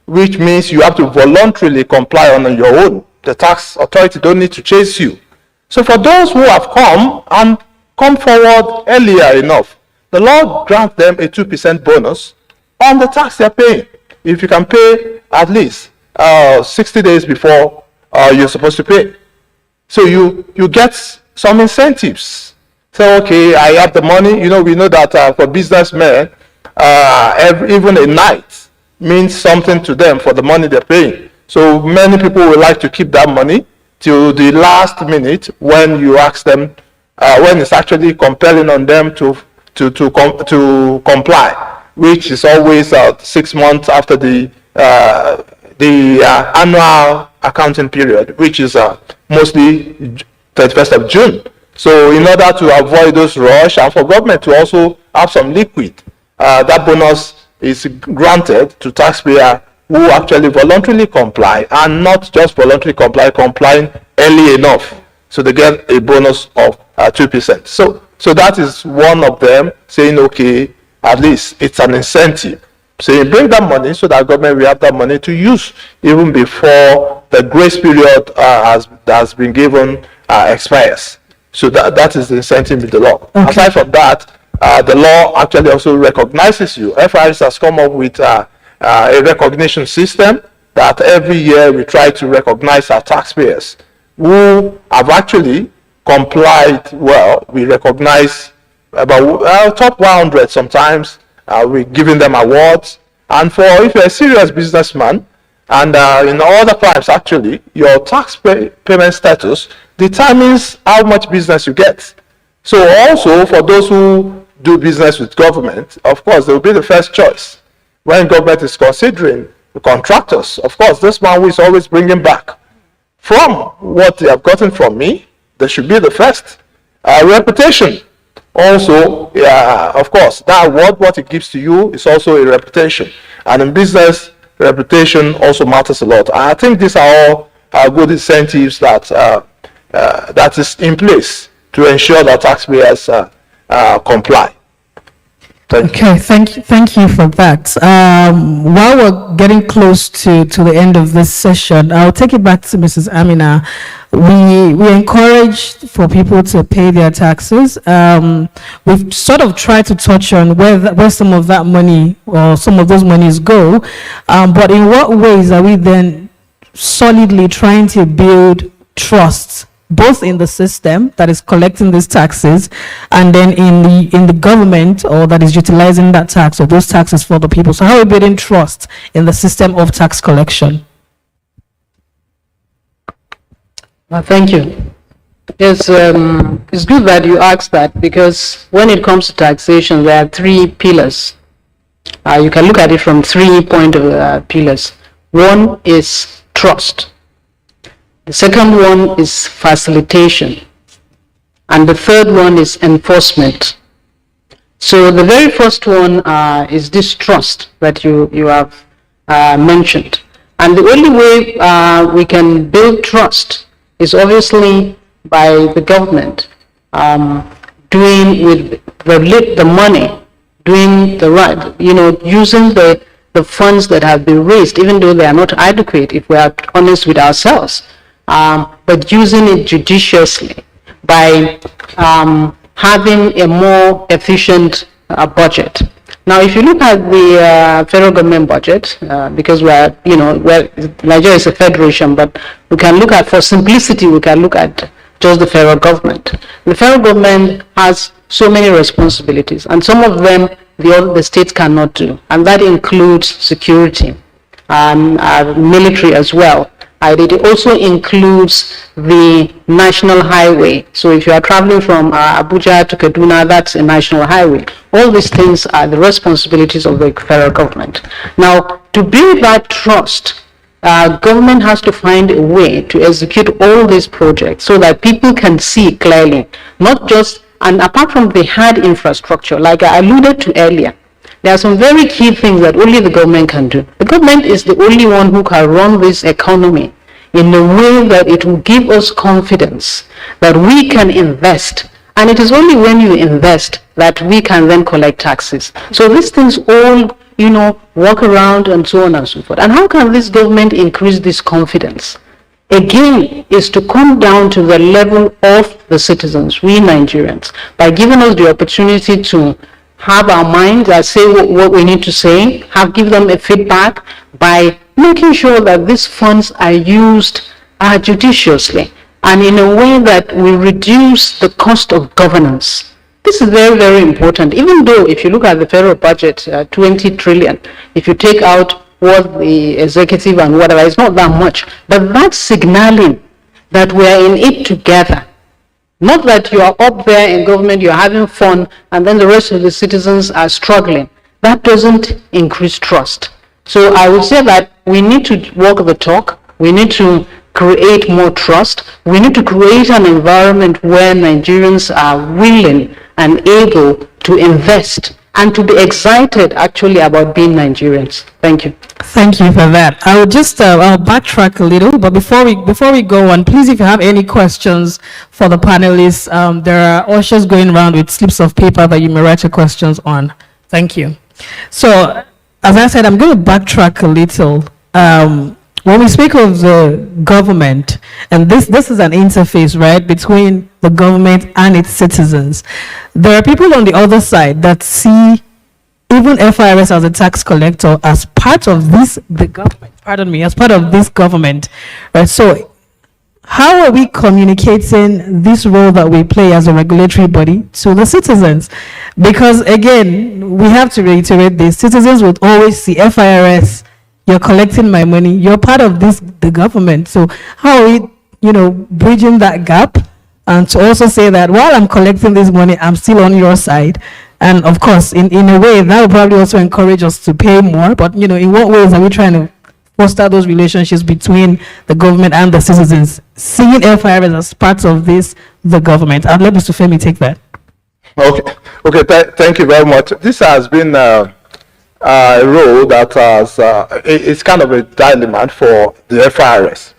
which means you have to voluntarily comply on your own. The tax authority don't need to chase you. So for those who have come forward earlier enough, the law grants them a 2% bonus on the tax they're paying. If you can pay at least 60 days before you're supposed to pay. So you get some incentives. So, okay, I have the money. You know, we know that for businessmen, even a night means something to them for the money they're paying. So many people would like to keep that money till the last minute when you ask them, when it's actually compelling on them to comply, which is always 6 months after the annual accounting period, which is mostly 31st of June. So in order to avoid those rush and for government to also have some liquid, that bonus is granted to taxpayers who actually voluntarily comply and not just voluntarily complying early enough. So they get a bonus of 2%. So that is one of them saying, okay, at least it's an incentive. So bring that money so that government will have that money to use even before the grace period has been given expires. So that is the incentive in the law. Okay. Aside from that, the law actually also recognizes you. FIRS has come up with a recognition system that every year we try to recognize our taxpayers who have actually complied well. We recognize about top 100 sometimes. We're giving them awards. And if you're a serious businessman, and in other crimes actually, your tax payment status determines how much business you get. So also for those who do business with government, of course, they will be the first choice. When government is considering the contractors, of course, this man who is always bringing back from what they have gotten from me, they should be the first. Reputation. Also, of course, that award, what it gives to you is also a reputation. And in business, reputation also matters a lot. And I think these are all good incentives that is in place to ensure that taxpayers comply. Okay, thank you for that. While we're getting close to the end of this session, I'll take it back to Mrs. Amina. We encourage for people to pay their taxes. We've sort of tried to touch on where some of that money or some of those monies go, but in what ways are we then solidly trying to build trust, both in the system that is collecting these taxes and then in the government or that is utilizing that tax or those taxes for the people? So how are we building trust in the system of tax collection? Thank you. It's good that you asked that, because when it comes to taxation, there are three pillars. You can look at it from 3 pillars. One is trust. The second one is facilitation. And the third one is enforcement. So the very first one is this trust that you have mentioned. And the only way we can build trust is obviously by the government doing with the money, doing the right, using the funds that have been raised, even though they are not adequate if we are honest with ourselves, but using it judiciously by having a more efficient budget. Now, if you look at the federal government budget, because Nigeria is a federation, but we can look at, for simplicity, we can look at just the federal government. The federal government has so many responsibilities, and some of them the states cannot do, and that includes security, military as well. It also includes the national highway. So if you are traveling from Abuja to Kaduna, that's a national highway. All these things are the responsibilities of the federal government. Now, to build that trust, government has to find a way to execute all these projects so that people can see clearly, not just, and apart from the hard infrastructure, like I alluded to earlier, there are some very key things that only the government can do. The government is the only one who can run this economy in a way that it will give us confidence that we can invest. And it is only when you invest that we can then collect taxes. So these things all, work around and so on and so forth. And how can this government increase this confidence? Again, is to come down to the level of the citizens, we Nigerians, by giving us the opportunity to have our minds, say what we need to say, give them a feedback by making sure that these funds are used judiciously and in a way that will reduce the cost of governance. This is very, very important. Even though if you look at the federal budget, 20 trillion, if you take out what the executive and whatever, it's not that much. But that's signaling that we are in it together. Not that you are up there in government, you're having fun, and then the rest of the citizens are struggling. That doesn't increase trust. So I would say that we need to walk the talk. We need to create more trust. We need to create an environment where Nigerians are willing and able to invest and to be excited actually about being Nigerians. Thank you. Thank you for that. I will just I'll backtrack a little, but before we go on, please, if you have any questions for the panelists, there are ushers going around with slips of paper that you may write your questions on. Thank you. So, as I said, I'm going to backtrack a little. When we speak of the government, and this is an interface, right, between the government and its citizens, there are people on the other side that see even FIRS as a tax collector as part of this, as part of this government, right? So how are we communicating this role that we play as a regulatory body to the citizens? Because again, we have to reiterate this, citizens would always see FIRS, you're collecting my money, you're part of the government. So how are we, bridging that gap? And to also say that while I'm collecting this money, I'm still on your side. And of course, in a way, that will probably also encourage us to pay more. But, in what ways are we trying to foster those relationships between the government and the citizens, seeing FIRS as part of the government? I'll let Mr. Femi take that. Okay. Thank you very much. This has been a role that has, it's kind of a dilemma for the FIRS.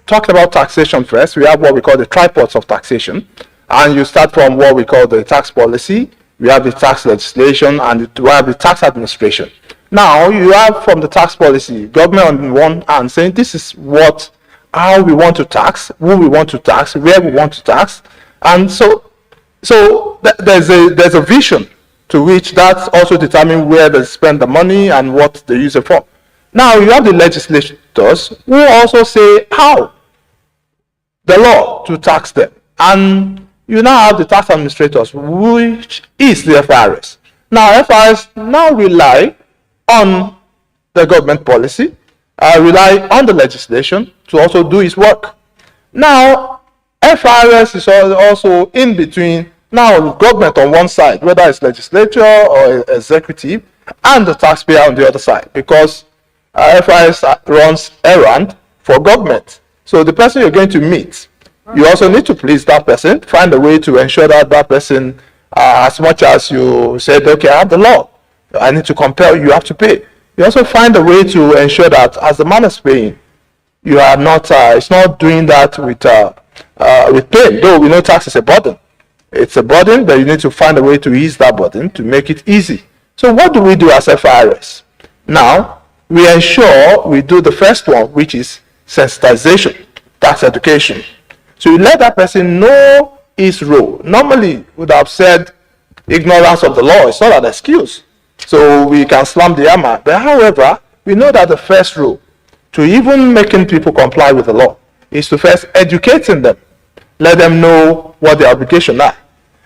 Talking about taxation first, we have what we call the tripods of taxation. And you start from what we call the tax policy, we have the tax legislation, and we have the tax administration. Now, you have from the tax policy, government on one hand saying this is how we want to tax, who we want to tax, where we want to tax, and so there's a vision to which that also determines where they spend the money and what they use it for. Now, you have the legislators who also say how the law to tax them, and you now have the tax administrators, which is the FIRS. Now, FIRS now rely on the government policy, rely on the legislation to also do its work. Now, FIRS is also in between now government on one side, whether it's legislature or executive, and the taxpayer on the other side, because FIRS runs errand for government. So the person you're going to meet, you also need to please that person, find a way to ensure that that person, as much as you said, okay, I have the law, I need to compel you have to pay. You also find a way to ensure that as the man is paying, you are not, it's not doing that with pain, though we know tax is a burden. It's a burden, but you need to find a way to ease that burden to make it easy. So what do we do as FIRS? Now, we ensure we do the first one, which is sensitization, tax education. So you let that person know his role. Normally, would have said ignorance of the law. It's not an excuse. So we can slam the hammer. But however, we know that the first rule to even making people comply with the law is to first educating them. Let them know what their obligations are.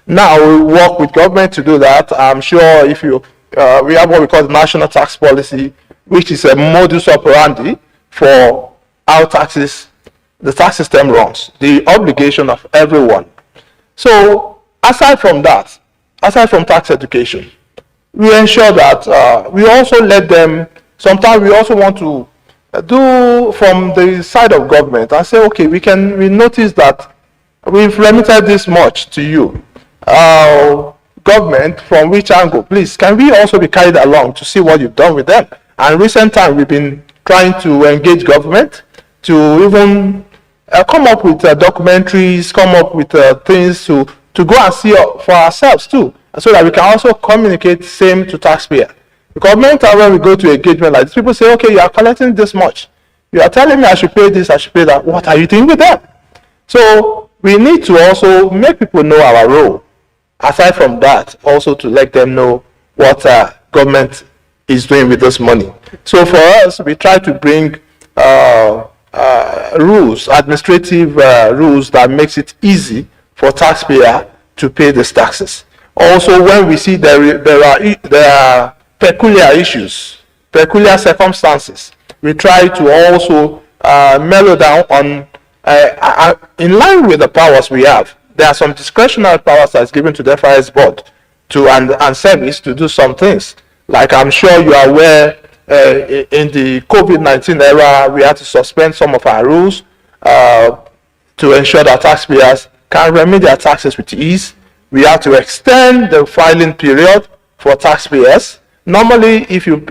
Now we work with government to do that. I'm sure if you, we have what we call the national tax policy, which is a modus operandi for how the tax system runs, the obligation of everyone. So aside from that, aside from tax education, we ensure that we also let them, sometimes we also want to do from the side of government and say, okay, we notice that we've remitted this much to you. Government, from which angle? Please, can we also be carried along to see what you've done with them? And recent time, we've been trying to engage government to even come up with documentaries, come up with things to go and see for ourselves too, so that we can also communicate same to taxpayer. The government, when we go to engagement like this, people say, okay, you are collecting this much. You are telling me I should pay this, I should pay that. What are you doing with them? So we need to also make people know our role. Aside from that, also to let them know what government is doing with this money. So for us, we try to bring rules, administrative rules that makes it easy for taxpayer to pay these taxes. Also, when we see there are peculiar issues, peculiar circumstances, we try to also mellow down on, in line with the powers we have. There are some discretionary powers that's given to the FIS board and service to do some things. Like I'm sure you are aware, in the COVID-19 era, we had to suspend some of our rules to ensure that taxpayers can remit their taxes with ease. We have to extend the filing period for taxpayers. Normally, if you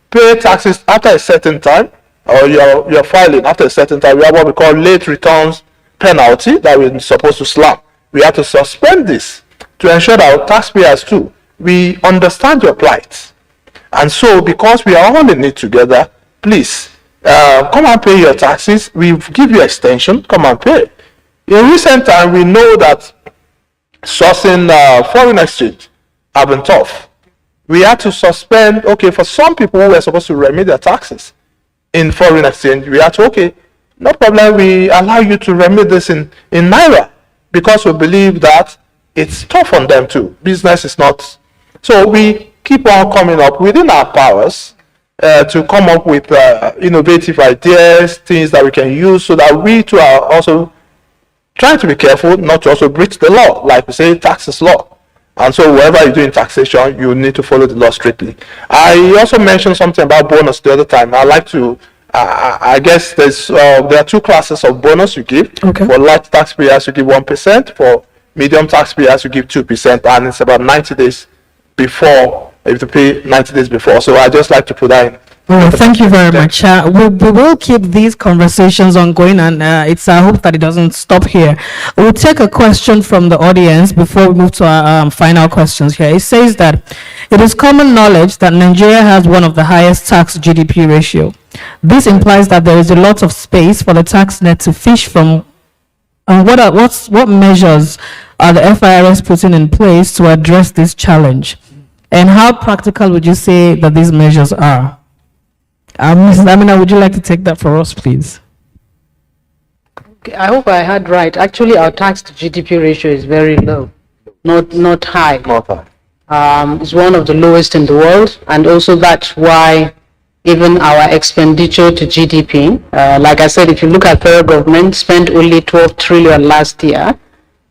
pay taxes after a certain time, or you're filing after a certain time, we have what we call late returns penalty that we're supposed to slap. We have to suspend this to ensure that our taxpayers too, we understand your plight. And so, because we are all in it together, please come and pay your taxes. We give you extension, come and pay. In recent time, we know that sourcing foreign exchange have been tough. We had to suspend, okay, for some people who were supposed to remit their taxes in foreign exchange, we had to, okay, no problem, we allow you to remit this in Naira, because we believe that it's tough on them too. Business is not. So we keep on coming up within our powers to come up with innovative ideas, things that we can use, so that we too are also trying to be careful not to also breach the law. Like we say, tax is law. And so whatever you do in taxation, you need to follow the law strictly. I also mentioned something about bonus the other time. I like to, I guess there are two classes of bonus you give. Okay. For large taxpayers, you give 1%. For medium taxpayers, you give 2%. And it's about 90 days before, you have to pay 90 days before. So I just like to put that Oh, thank you very much. We will keep these conversations ongoing, and it's our hope that it doesn't stop here. We'll take a question from the audience before we move to our final questions here. It says that it is common knowledge that Nigeria has one of the highest tax GDP ratio. This implies that there is a lot of space for the tax net to fish from. And what measures are the FIRS putting in place to address this challenge? And how practical would you say that these measures are? Mrs. Amina, would you like to take that for us, please? Okay, I hope I heard right. Actually, our tax to GDP ratio is very low, not high. Not high. It's one of the lowest in the world, and also that's why even our expenditure to GDP, like I said, if you look at federal government, spent only 12 trillion last year,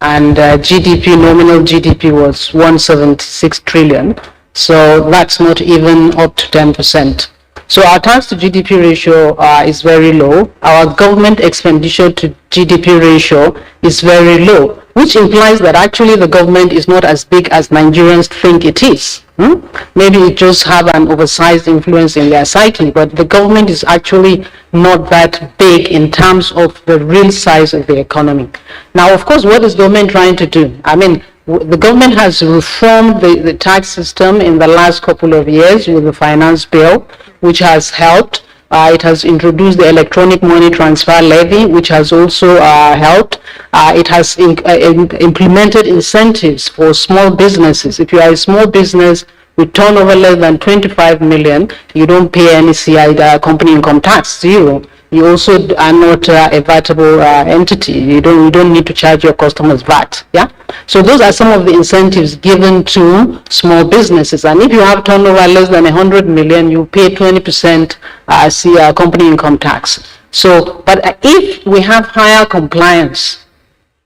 and nominal GDP was 176 trillion. So that's not even up to 10%. So our tax to GDP ratio is very low. Our government expenditure to GDP ratio is very low, which implies that actually the government is not as big as Nigerians think it is. Maybe it just have an oversized influence in their psyche, but the government is actually not that big in terms of the real size of the economy. Now, of course, what is government trying to do? I mean, the government has reformed the tax system in the last couple of years with the finance bill, which has helped. It has introduced the electronic money transfer levy, which has also helped. It has implemented incentives for small businesses. If you are a small business with turnover less than 25 million, you don't pay any CI company income tax, zero. You also are not a VATable entity. You don't need to charge your customers VAT. Yeah. So those are some of the incentives given to small businesses. And if you have turnover less than 100 million, you pay 20% company income tax. So, but if we have higher compliance,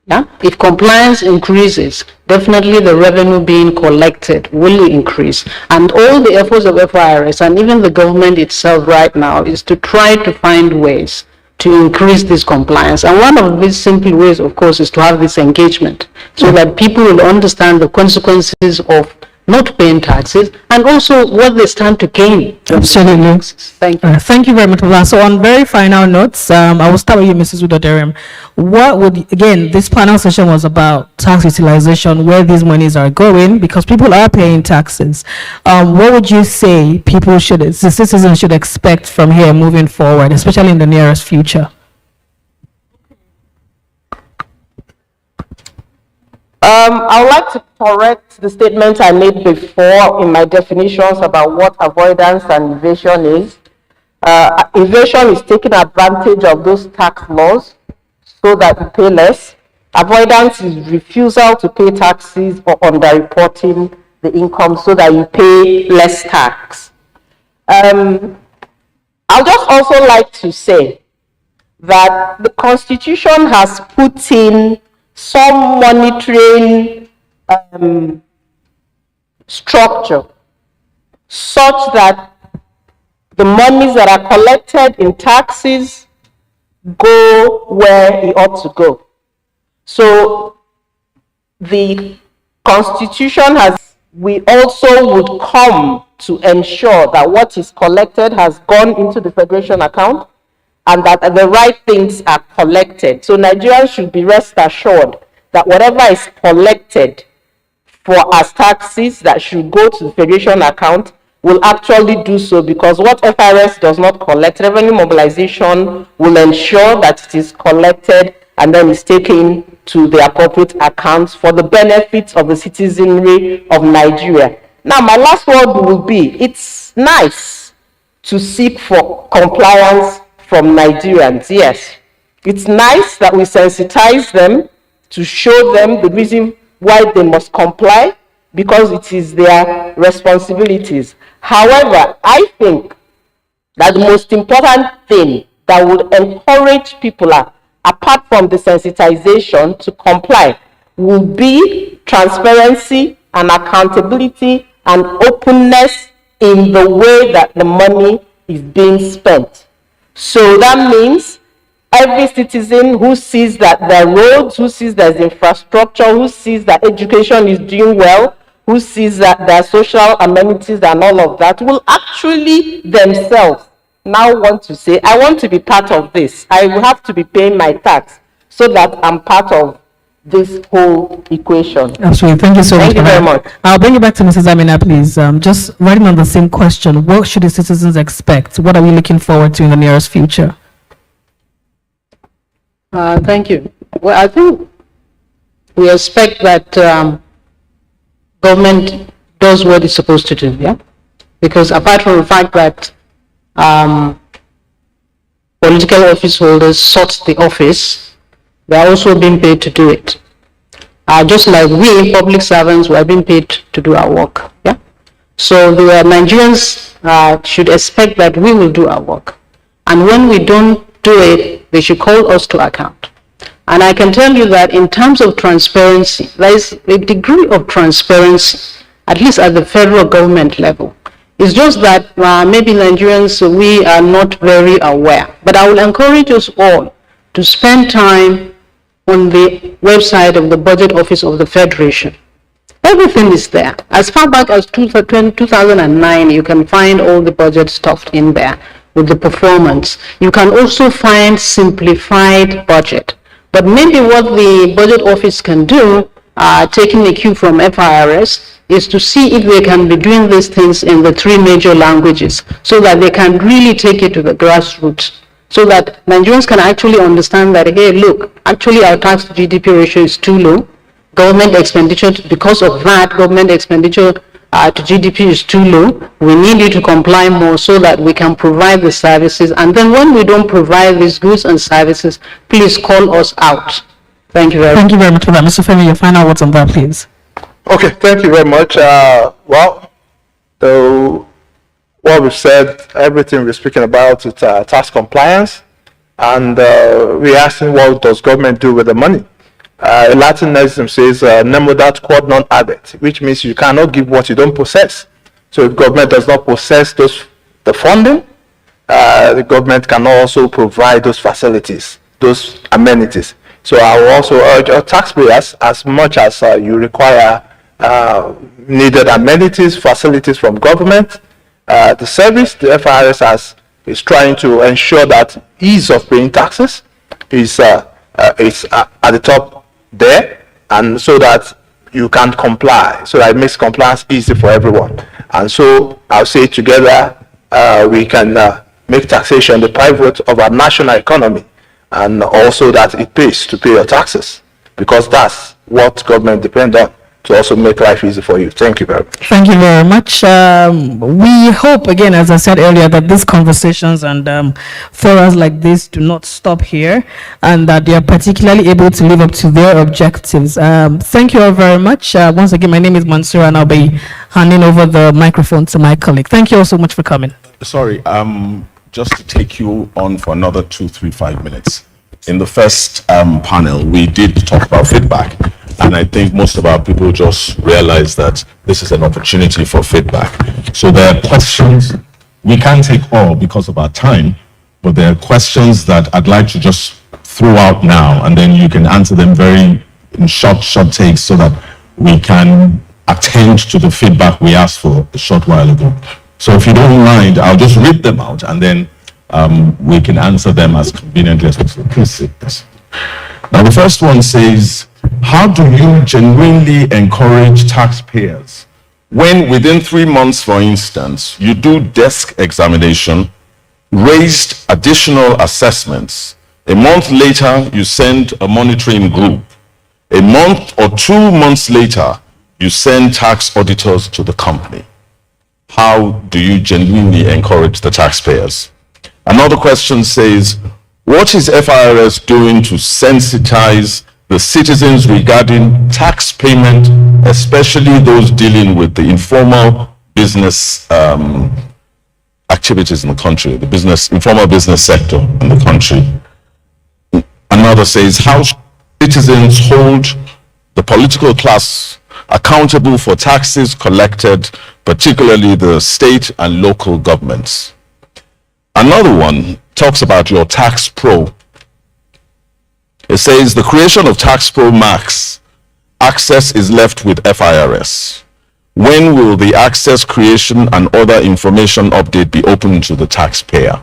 yeah, if compliance increases, definitely the revenue being collected will increase. And all the efforts of FIRS and even the government itself right now is to try to find ways to increase this compliance. And one of these simple ways, of course, is to have this engagement so that people will understand the consequences of not paying taxes and also what they stand to gain. Absolutely. Thank you. Thank you very much for that. So on very final notes, I will start with you, Mrs. Udoderim. What would, again, this panel session was about tax utilization, where these monies are going, because people are paying taxes. What would you say the citizens should expect from here moving forward, especially in the nearest future? I would like to correct the statement I made before in my definitions about what avoidance and evasion is. Evasion is taking advantage of those tax laws so that you pay less. Avoidance is refusal to pay taxes or underreporting the income so that you pay less tax. I'll just also like to say that the Constitution has put in some monitoring structure such that the monies that are collected in taxes go where it ought to go. So the Constitution we also would come to ensure that what is collected has gone into the Federation account and that the right things are collected. So Nigerians should be rest assured that whatever is collected for as taxes that should go to the Federation account will actually do so, because what FIRS does not collect, revenue mobilization will ensure that it is collected and then is taken to the appropriate accounts for the benefit of the citizenry of Nigeria. Now, my last word will be, it's nice to seek for compliance from Nigerians, yes. It's nice that we sensitize them to show them the reason why they must comply, because it is their responsibilities. However, I think that the most important thing that would encourage people, apart from the sensitization to comply, will be transparency and accountability and openness in the way that the money is being spent. So that means every citizen who sees that there are roads, who sees there's infrastructure, who sees that education is doing well, who sees that their social amenities and all of that will actually themselves now want to say, I want to be part of this. I will have to be paying my tax so that I'm part of this whole equation. Absolutely. Thank you so much. Thank you very much. I'll bring you back to Mrs. Amina, please. Just writing on the same question, what should the citizens expect? What are we looking forward to in the nearest future? Thank you. Well, I think we expect that government does what it's supposed to do, yeah? Because apart from the fact that political office holders sought the office, they are also being paid to do it. Just like we, public servants, we are being paid to do our work, yeah? So the Nigerians should expect that we will do our work. And when we don't do it, they should call us to account. And I can tell you that in terms of transparency, there is a degree of transparency, at least at the federal government level. It's just that maybe Nigerians, we are not very aware. But I will encourage us all to spend time on the website of the Budget Office of the Federation. Everything is there. As far back as 2009, you can find all the budget stuff in there with the performance. You can also find simplified budget. But maybe what the Budget Office can do, taking a cue from FIRS, is to see if they can be doing these things in the 3 major languages so that they can really take it to the grassroots, so that Nigerians can actually understand that, hey, look, actually our tax to GDP ratio is too low. Government expenditure, because of that, government expenditure to GDP is too low. We need you to comply more so that we can provide the services. And then when we don't provide these goods and services, please call us out. Thank you very much. Thank you very much for that. Mr. Femi, your final words on that, please. Okay, thank you very much. What we've said, everything we're speaking about is tax compliance, and we're asking what does government do with the money. Latinism says, nemo dat quod non habet, which means you cannot give what you don't possess. So if government does not possess the funding, the government can also provide those facilities, those amenities. So I will also urge our taxpayers, as much as you require needed amenities, facilities from government, the service, the FIRS is trying to ensure that ease of paying taxes is at the top there, and so that you can comply, so that it makes compliance easy for everyone. And so I'll say together we can make taxation the pivot of our national economy, and also that it pays to pay your taxes, because that's what government depends on, to also make life easy for you. Thank you very much. Thank you very much. We hope, again, as I said earlier, that these conversations and forums like this do not stop here, and that they are particularly able to live up to their objectives. Thank you all very much. Once again, my name is Mansour, and I'll be handing over the microphone to my colleague. Thank you all so much for coming. Sorry, just to take you on for another 5 minutes. In the first panel, we did talk about feedback. And I think most of our people just realize that this is an opportunity for feedback. So there are questions, we can't take all because of our time, but there are questions that I'd like to just throw out now, and then you can answer them very in short takes so that we can attend to the feedback we asked for a short while ago. So if you don't mind, I'll just read them out, and then we can answer them as conveniently as possible. Please sit this. Now the first one says, how do you genuinely encourage taxpayers when within 3 months, for instance, you do desk examination, raised additional assessments, a month later you send a monitoring group, a month or 2 months later you send tax auditors to the company? How do you genuinely encourage the taxpayers? Another question says, what is FIRS doing to sensitize the citizens regarding tax payment, especially those dealing with the informal business activities in the country, the informal business sector in the country? Another says, how should citizens hold the political class accountable for taxes collected, particularly the state and local governments? Another one talks about your Tax Pro. It says the creation of Tax Pro Max access is left with FIRS. When will the access creation and other information update be open to the taxpayer?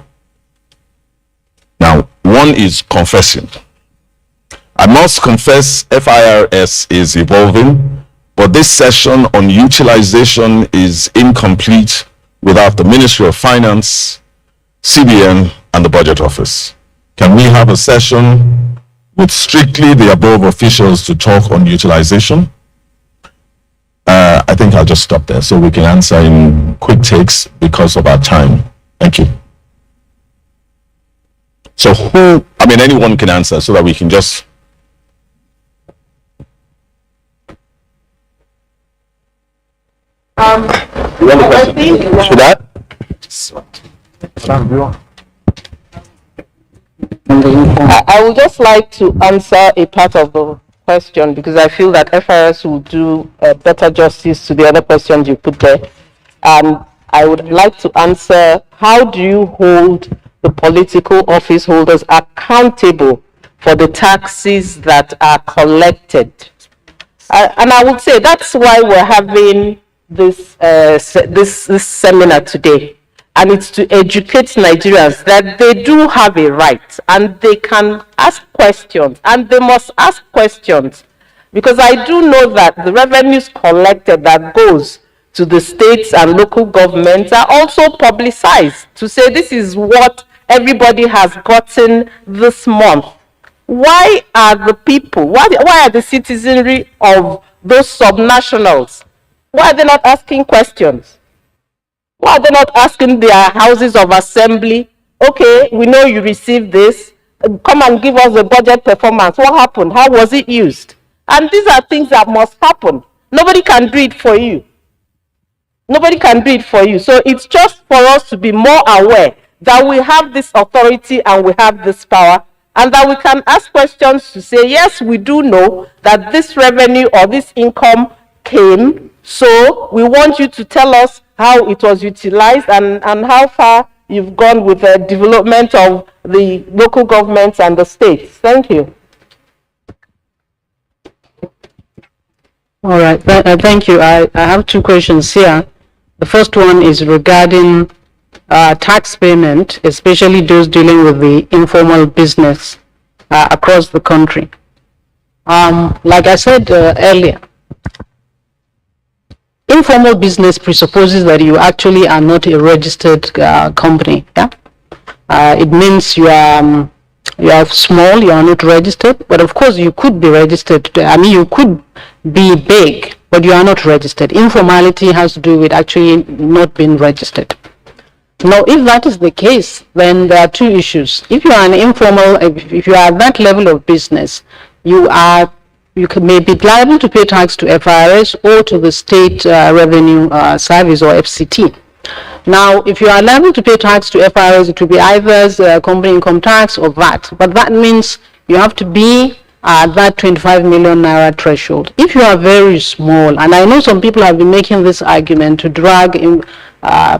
Now, one is confessing. I must confess FIRS is evolving, but this session on utilization is incomplete without the Ministry of Finance, CBN, and the Budget Office. Can we have a session with strictly the above officials to talk on utilization? I think I'll just stop there so we can answer in quick takes because of our time. Thank you. So anyone can answer so that we can just... I think... Should I? I would just like to answer a part of the question because I feel that FIRS will do better justice to the other questions you put there. And I would like to answer, how do you hold the political office holders accountable for the taxes that are collected? And I would say that's why we're having this seminar today. And it's to educate Nigerians that they do have a right and they can ask questions and they must ask questions. Because I do know that the revenues collected that goes to the states and local governments are also publicized to say this is what everybody has gotten this month. Why are the people, why are the citizenry of those subnationals, why are they not asking questions? Why are they not asking their houses of assembly, okay, we know you received this, come and give us a budget performance. What happened? How was it used? And these are things that must happen. Nobody can do it for you. Nobody can do it for you. So it's just for us to be more aware that we have this authority and we have this power, and that we can ask questions to say, yes, we do know that this revenue or this income came, so we want you to tell us how it was utilized and how far you've gone with the development of the local governments and the states. Thank you. All right, thank you. I have two questions here. The first one is regarding tax payment, especially those dealing with the informal business across the country. Like I said earlier, informal business presupposes that you actually are not a registered company. Yeah, it means you are small, you are not registered, but of course you could be registered. I mean, you could be big, but you are not registered. Informality has to do with actually not being registered. Now, if that is the case, then there are two issues. If you are an informal, if you are at that level of business, you may be liable to pay tax to FIRS or to the State Revenue Service or FCT. Now, if you are liable to pay tax to FIRS, it will be either company income tax or VAT. But that means you have to be at that 25 million naira threshold. If you are very small, and I know some people have been making this argument to drag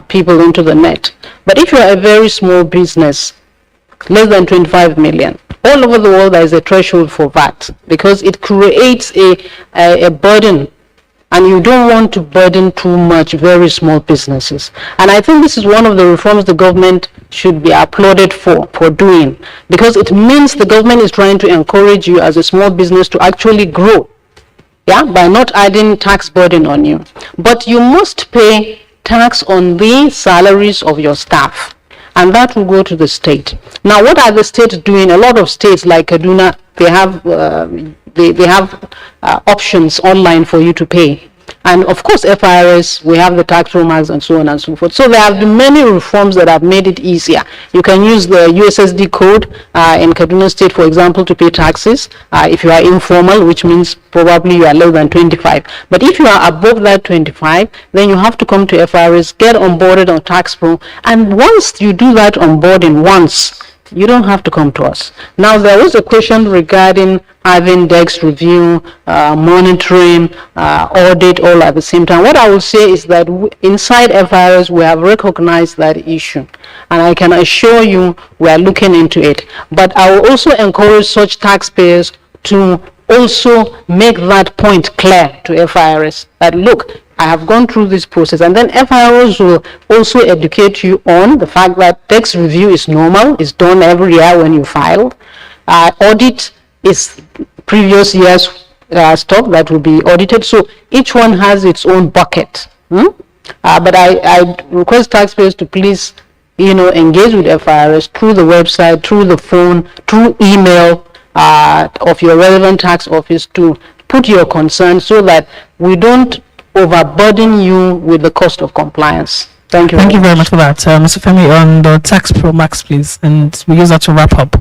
people into the net, but if you are a very small business, less than 25 million, all over the world there is a threshold for VAT because it creates a burden, and you don't want to burden too much very small businesses. And I think this is one of the reforms the government should be applauded for doing, because it means the government is trying to encourage you as a small business to actually grow, yeah, by not adding tax burden on you. But you must pay tax on the salaries of your staff, and that will go to the state. Now, what are the states doing? A lot of states like Kaduna, they have options online for you to pay. And of course, FIRS, we have the tax romance and so on and so forth. So there have been many reforms that have made it easier. You can use the USSD code in Kaduna State, for example, to pay taxes if you are informal, which means probably you are less than 25. But if you are above that 25, then you have to come to FIRS, get onboarded on Tax Pro, and once you do that onboarding once, you don't have to come to us. Now, there was a question regarding having DEX review, monitoring, audit all at the same time. What I will say is that inside FIRS, we have recognized that issue, and I can assure you we are looking into it. But I will also encourage such taxpayers to also make that point clear to FIRS that, look, I have gone through this process. And then FIRs will also educate you on the fact that tax review is normal, it's done every year when you file. Audit is previous year's stock that will be audited. So each one has its own bucket. But I request taxpayers to please, engage with FIRS through the website, through the phone, through email of your relevant tax office to put your concerns so that we don't overburden you with the cost of compliance. Thank you. Thank you very much for that. Mr. Femi, on the Tax Pro Max, please, and we use that to wrap up.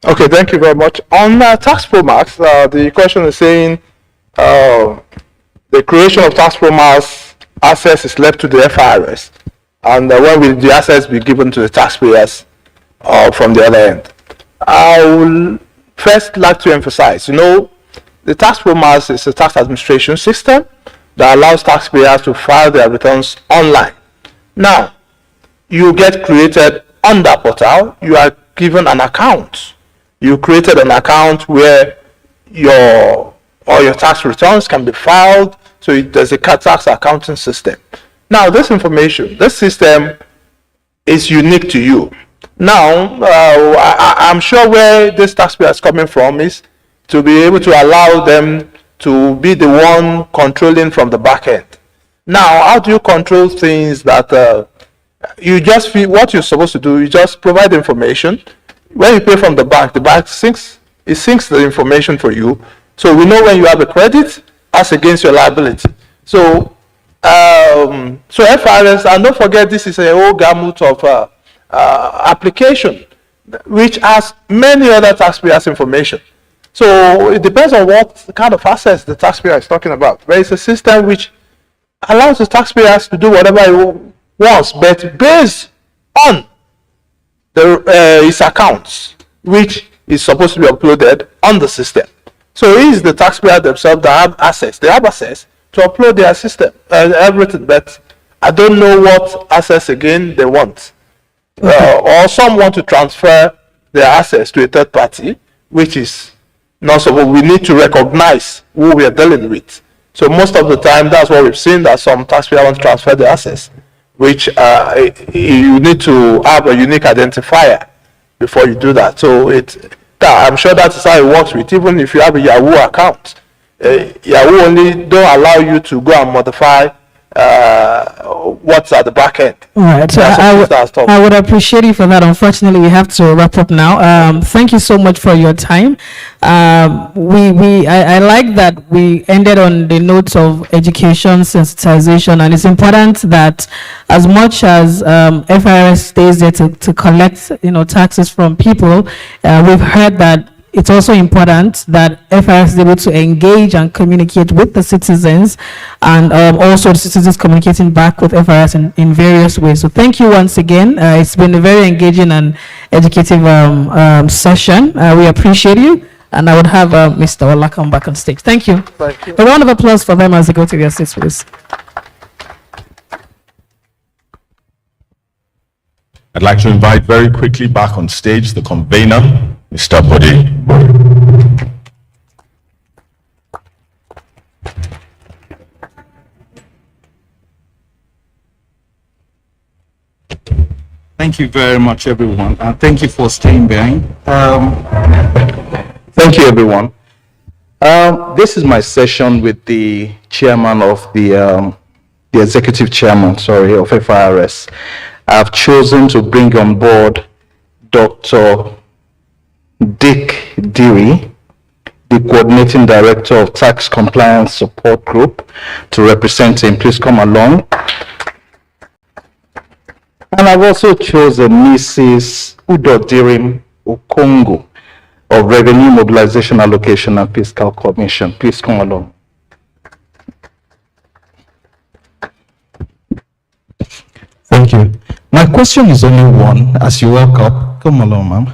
Okay, thank you very much. On Tax Pro Max, the question is saying the creation of Tax Pro Max access is left to the FIRS, and when will the access be given to the taxpayers from the other end? I will first like to emphasize, the Tax Pro Max is a tax administration system that allows taxpayers to file their returns online. Now, you get created on that portal, you are given an account. You created an account where all your tax returns can be filed, so there's a tax accounting system. Now, this system is unique to you. Now, I'm sure where this taxpayer is coming from is to be able to allow them to be the one controlling from the back end. Now, how do you control things that you just feel what you're supposed to do? You just provide information. When you pay from the bank syncs the information for you. So we know when you have a credit as against your liability. So FIRS, and don't forget this is a whole gamut of application which has many other taxpayers' information. So it depends on what kind of access the taxpayer is talking about. There is a system which allows the taxpayers to do whatever he wants, but based on his accounts, which is supposed to be uploaded on the system. So it is the taxpayer themselves that have access. They have access to upload their system and everything, but I don't know what access again they want. Or some want to transfer their access to a third party, which is not so. We need to recognize who we are dealing with. So most of the time, that's what we've seen, that some taxpayers want to transfer their access, which you need to have a unique identifier before you do that. So I'm sure that is how it works with, even if you have a Yahoo account. Yahoo only don't allow you to go and modify what's at the back end. All right, so I would appreciate you for that. Unfortunately, we have to wrap up now. Thank you so much for your time. I like that we ended on the notes of education, sensitization, and it's important that as much as FIRS stays there to collect taxes from people, we've heard that it's also important that FIRS is able to engage and communicate with the citizens, and also the citizens communicating back with FIRS in various ways. So thank you once again. It's been a very engaging and educative session. We appreciate you. And I would have Mr. Ola come back on stage. Thank you. Thank you. A round of applause for them as they go to their seats, please. I'd like to invite very quickly back on stage the convener, Mr. Bode. Thank you very much, everyone. Thank you for staying behind. Thank you, everyone. This is my session with the chairman of the executive chairman, of FIRS. I've chosen to bring on board Dr. Dick Deary, the coordinating director of Tax Compliance Support Group, to represent him. Please come along. And I've also chosen Mrs. Udodirim Okongo of Revenue Mobilization Allocation and Fiscal Commission. Please come along. Thank you. My question is only one. As you walk up, come along, ma'am.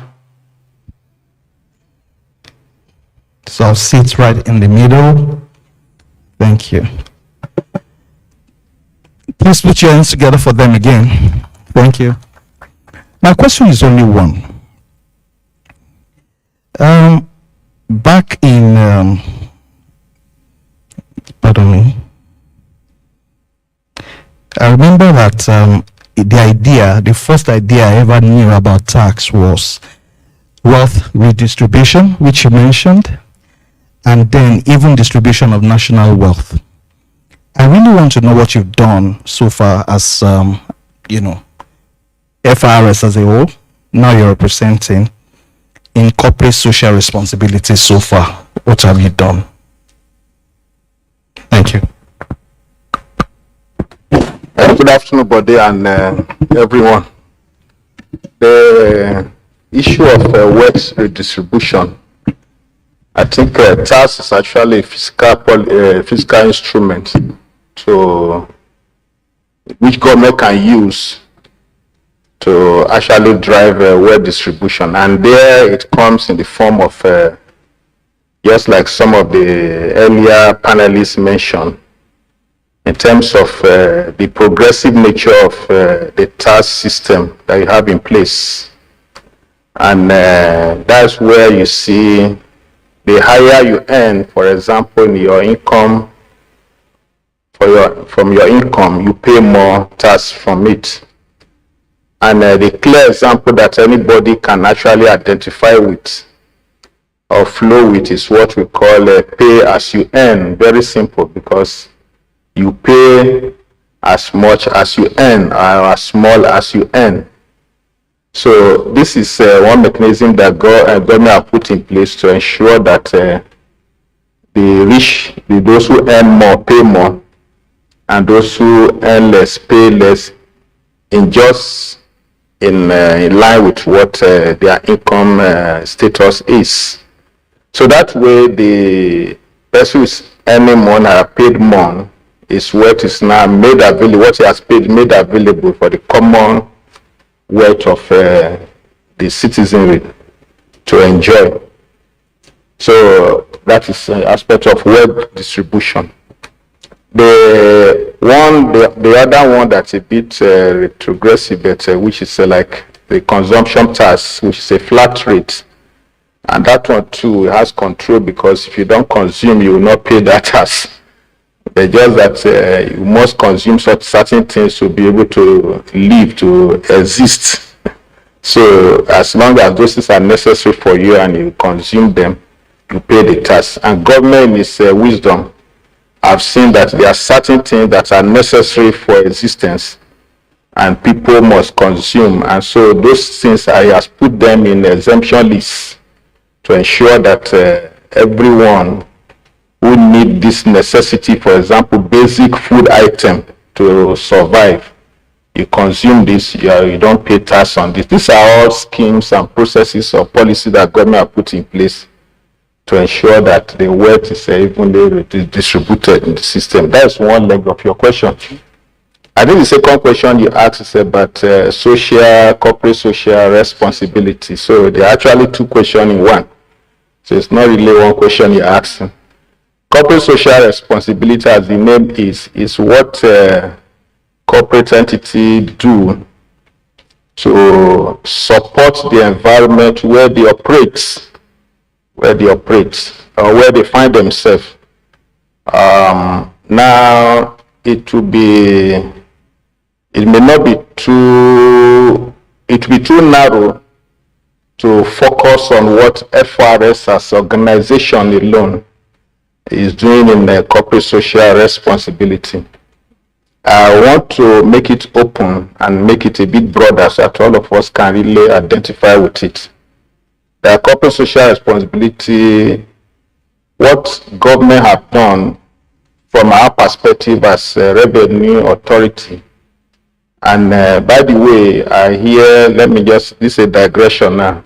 So I'll sit right in the middle. Thank you. Please put your hands together for them again. Thank you. My question is only one. Back in, pardon me. I remember that the first idea I ever knew about tax was wealth redistribution, which you mentioned, and then even distribution of national wealth. I really want to know what you've done so far as, FRS as a whole, now you're representing, in corporate social responsibility so far. What have you done? Thank you. Good afternoon, Bode, and everyone. The issue of wealth redistribution, I think tax is actually a fiscal instrument which government can use to actually drive wealth distribution, and there it comes in the form of just like some of the earlier panelists mentioned, in terms of the progressive nature of the tax system that you have in place. And that's where you see the higher you earn, for example, in your income, from your income, you pay more tax from it. And the clear example that anybody can actually identify with or flow with is what we call pay as you earn. Very simple, because you pay as much as you earn or as small as you earn. So this is one mechanism that government have put in place to ensure that the rich, those who earn more, pay more, and those who earn less, pay less, in line with what their income status is. So that way, the person who is earning more and paid more is what is now made available, what he has paid made available for the common wealth of the citizenry to enjoy. So that is an aspect of wealth distribution. The other one that's a bit retrogressive, but which is like the consumption tax, which is a flat rate, and that one too has control, because if you don't consume, you will not pay that tax. It's just that you must consume certain things to be able to live, to exist. So as long as those things are necessary for you and you consume them, you pay the tax. And government in its wisdom have seen that there are certain things that are necessary for existence and people must consume. And so those things, I has put them in exemption lists to ensure that everyone who need this necessity, for example, basic food item to survive, you consume this, you don't pay tax on this. These are all schemes and processes or policy that government have put in place to ensure that the wealth is evenly distributed in the system. That's one leg of your question. I think the second question you asked is about corporate social responsibility. So there are actually two questions in one. So it's not really one question you're asking. Corporate social responsibility, as the name is what corporate entity do to support the environment where they operate, or where they find themselves. Now it may not be too narrow to focus on what FRS as organization alone is doing in the corporate social responsibility. I want to make it open and make it a bit broader so that all of us can really identify with it. The corporate social responsibility, what government have done from our perspective as a revenue authority. And by the way, I hear, this is a digression now.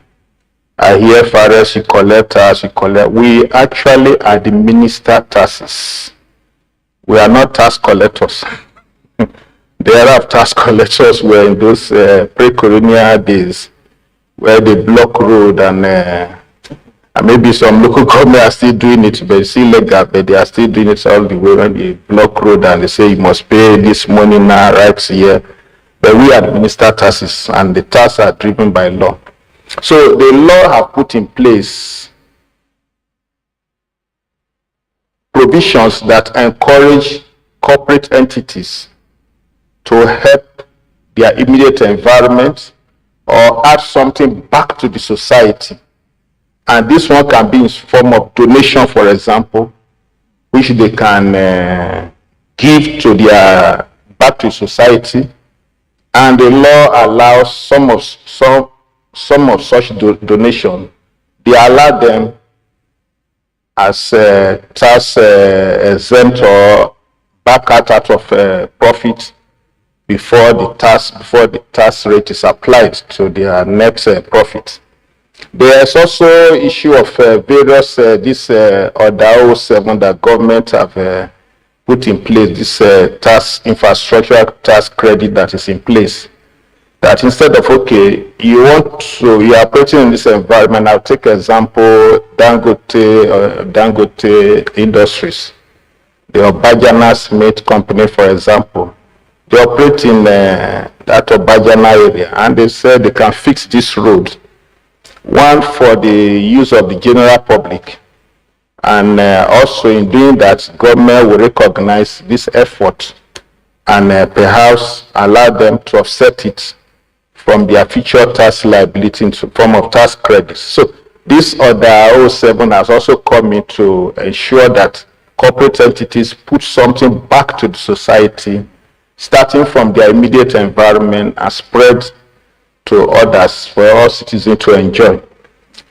I hear FRS, you collect tax, we actually administer taxes. We are not tax collectors. The other tax collectors were in those pre-colonial days where they block road and maybe some local government are still doing it, but it's illegal, but they are still doing it all the way when they block road and they say you must pay this money now, right here. But we administer taxes and the taxes are driven by law. So the law have put in place provisions that encourage corporate entities to help their immediate environment or add something back to the society. And this one can be in form of donation, for example, which they can give to their back to society. And the law allows some of such donation. They allow them as tax exempt or back out of profit before the tax rate is applied to their net profit. There is also issue of various this Order 07 that government have put in place, this tax infrastructure tax credit that is in place. That instead of, okay, you are operating in this environment. I'll take example Dangote Industries, the Obajana Cement Company, for example. They operate in that Obajana area, and they said they can fix this road, one for the use of the general public, and also in doing that, government will recognize this effort and perhaps allow them to offset it from their future tax liability into form of tax credits. So this Order 07 has also come in to ensure that corporate entities put something back to the society, starting from their immediate environment and spread to others for all citizens to enjoy.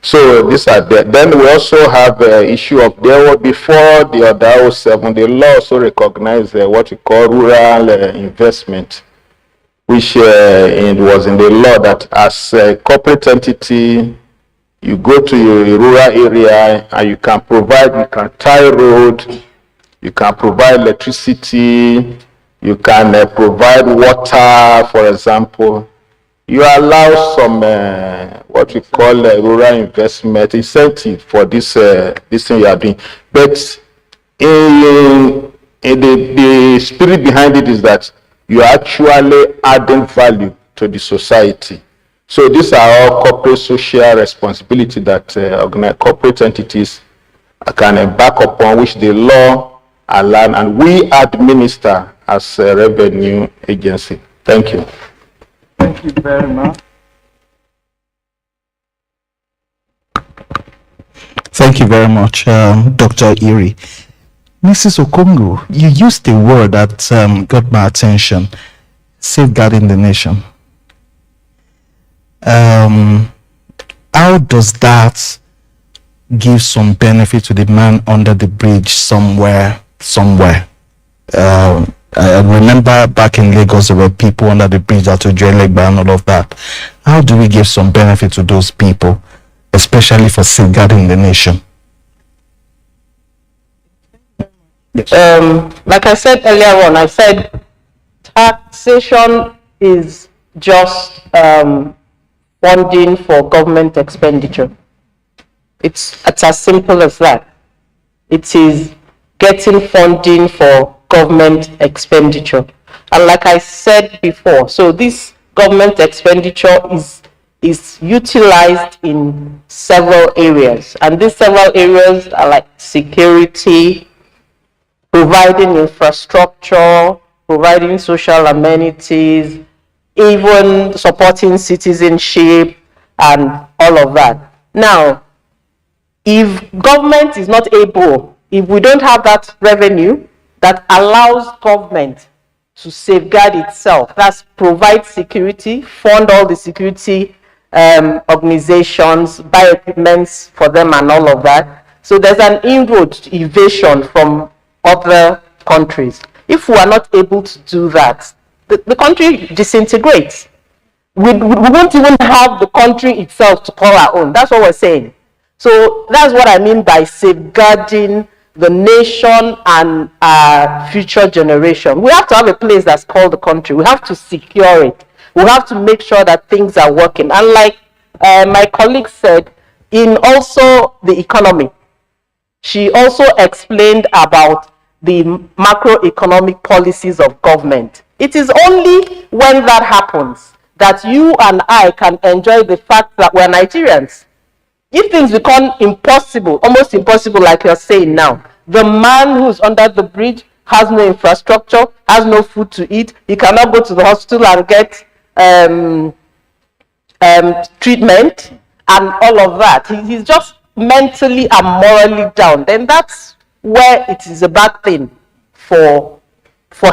So these are there. Then we also have the issue of before the Order 07, the law also recognized what we call rural investment, which it was in the law that as a corporate entity, you go to your rural area and you can tie road, you can provide electricity, you can provide water, for example. You allow some what we call rural investment incentive for this thing you are doing. But the spirit behind it is that you are actually adding value to the society. So these are all corporate social responsibility that corporate entities can embark upon, which the law allow, and we administer as a revenue agency. Thank you. Thank you very much. Thank you very much, Dr. Iri. Mrs. Okongo, you used a word that got my attention, safeguarding the nation. How does that give some benefit to the man under the bridge somewhere? I remember back in Lagos, there were people under the bridge that were and all of that. How do we give some benefit to those people, especially for safeguarding the nation? Like I said earlier on, I said taxation is just funding for government expenditure. It's as simple as that. It is getting funding for government expenditure. And like I said before, so this government expenditure is utilized in several areas. And these several areas are like security, providing infrastructure, providing social amenities, even supporting citizenship and all of that. Now, if government is not able, if we don't have that revenue that allows government to safeguard itself, that's provide security, fund all the security organizations, buy equipments for them and all of that. So there's an inroad to evasion from other countries. If we are not able to do that, the country disintegrates. We won't even have the country itself to call our own. That's what we're saying. So that's what I mean by safeguarding the nation and our future generation. We have to have a place that's called the country. We have to secure it. We have to make sure that things are working. And like my colleague said, in also the economy, she also explained about the macroeconomic policies of government. It is only when that happens that you and I can enjoy the fact that we're Nigerians. If things become impossible, almost impossible like you're saying now, the man who's under the bridge has no infrastructure, has no food to eat. He cannot go to the hospital and get treatment and all of that. He's just mentally and morally down. Then that's where it is a bad thing for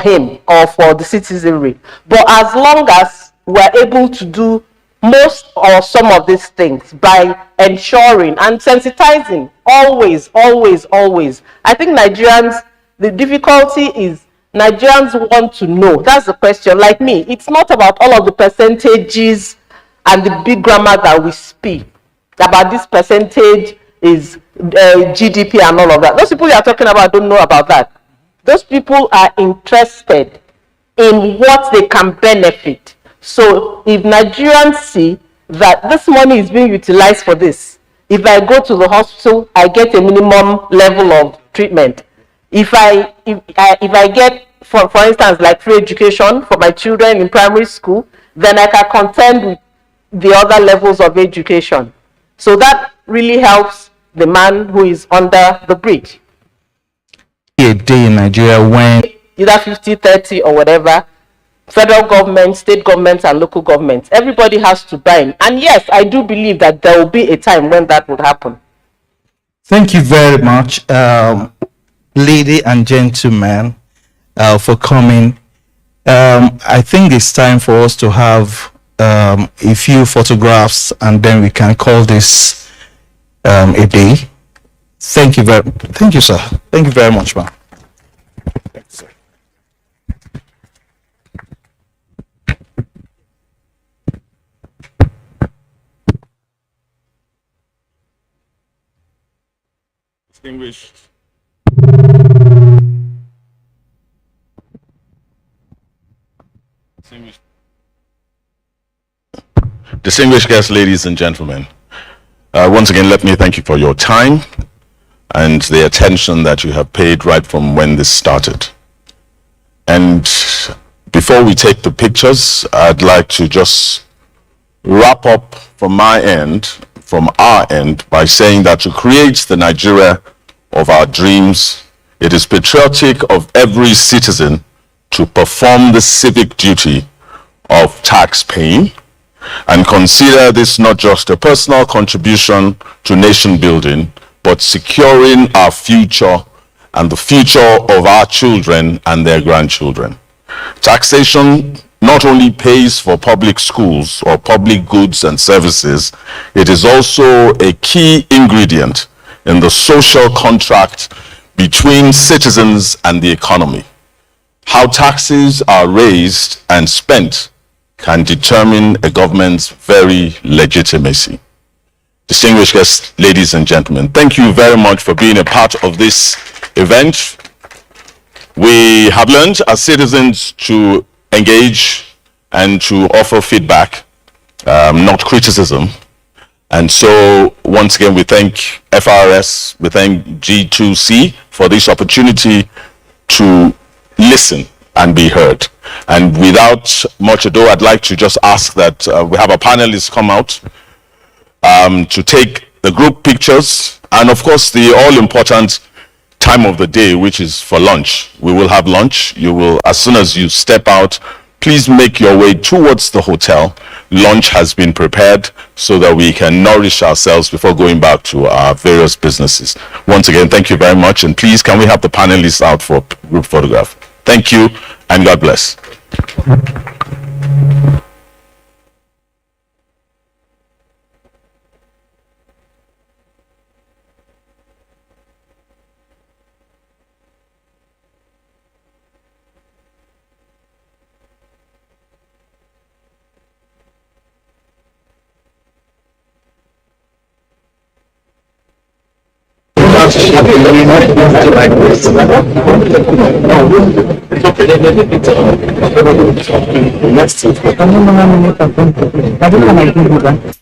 him or for the citizenry. But as long as we're able to do most or some of these things by ensuring and sensitizing, always. I think Nigerians, the difficulty is Nigerians want to know. That's the question. Like me, it's not about all of the percentages and the big grammar that we speak about. This percentage is GDP and all of that. Those people you are talking about don't know about that. Those people are interested in what they can benefit. So if Nigerians see that this money is being utilized for this, if I go to the hospital, I get a minimum level of treatment. If I get, for instance, like free education for my children in primary school, then I can contend with the other levels of education. So that really helps the man who is under the bridge. A day in Nigeria when either 50-30 or whatever, federal government, state governments, and local governments, everybody has to buy in. And yes, I do believe that there will be a time when that would happen. Thank you very much, ladies and gentlemen, for coming. I think it's time for us to have a few photographs, and then we can call this a day. Thank you, sir. Thank you very much, ma'am. Thanks, sir. Distinguished guests, ladies and gentlemen, once again, let me thank you for your time and the attention that you have paid right from when this started. And before we take the pictures, I'd like to just wrap up from my end, from our end, by saying that to create the Nigeria of our dreams, it is patriotic of every citizen to perform the civic duty of tax paying, and consider this not just a personal contribution to nation building, but securing our future and the future of our children and their grandchildren. Taxation not only pays for public schools or public goods and services, it is also a key ingredient in the social contract between citizens and the economy. How taxes are raised and spent can determine a government's very legitimacy. Distinguished guests, ladies and gentlemen, thank you very much for being a part of this event. We have learned as citizens to engage and to offer feedback, not criticism. And so once again, we thank FRS, we thank G2C for this opportunity to listen and be heard. And without much ado, I'd like to just ask that we have our panelists come out to take the group pictures, and of course the all-important time of the day, which is for lunch. We will have lunch. You will, as soon as you step out, please make your way towards the hotel. Lunch has been prepared so that we can nourish ourselves before going back to our various businesses. Once again, thank you very much, and please can we have the panelists out for group photograph? Thank you, and God bless. Next.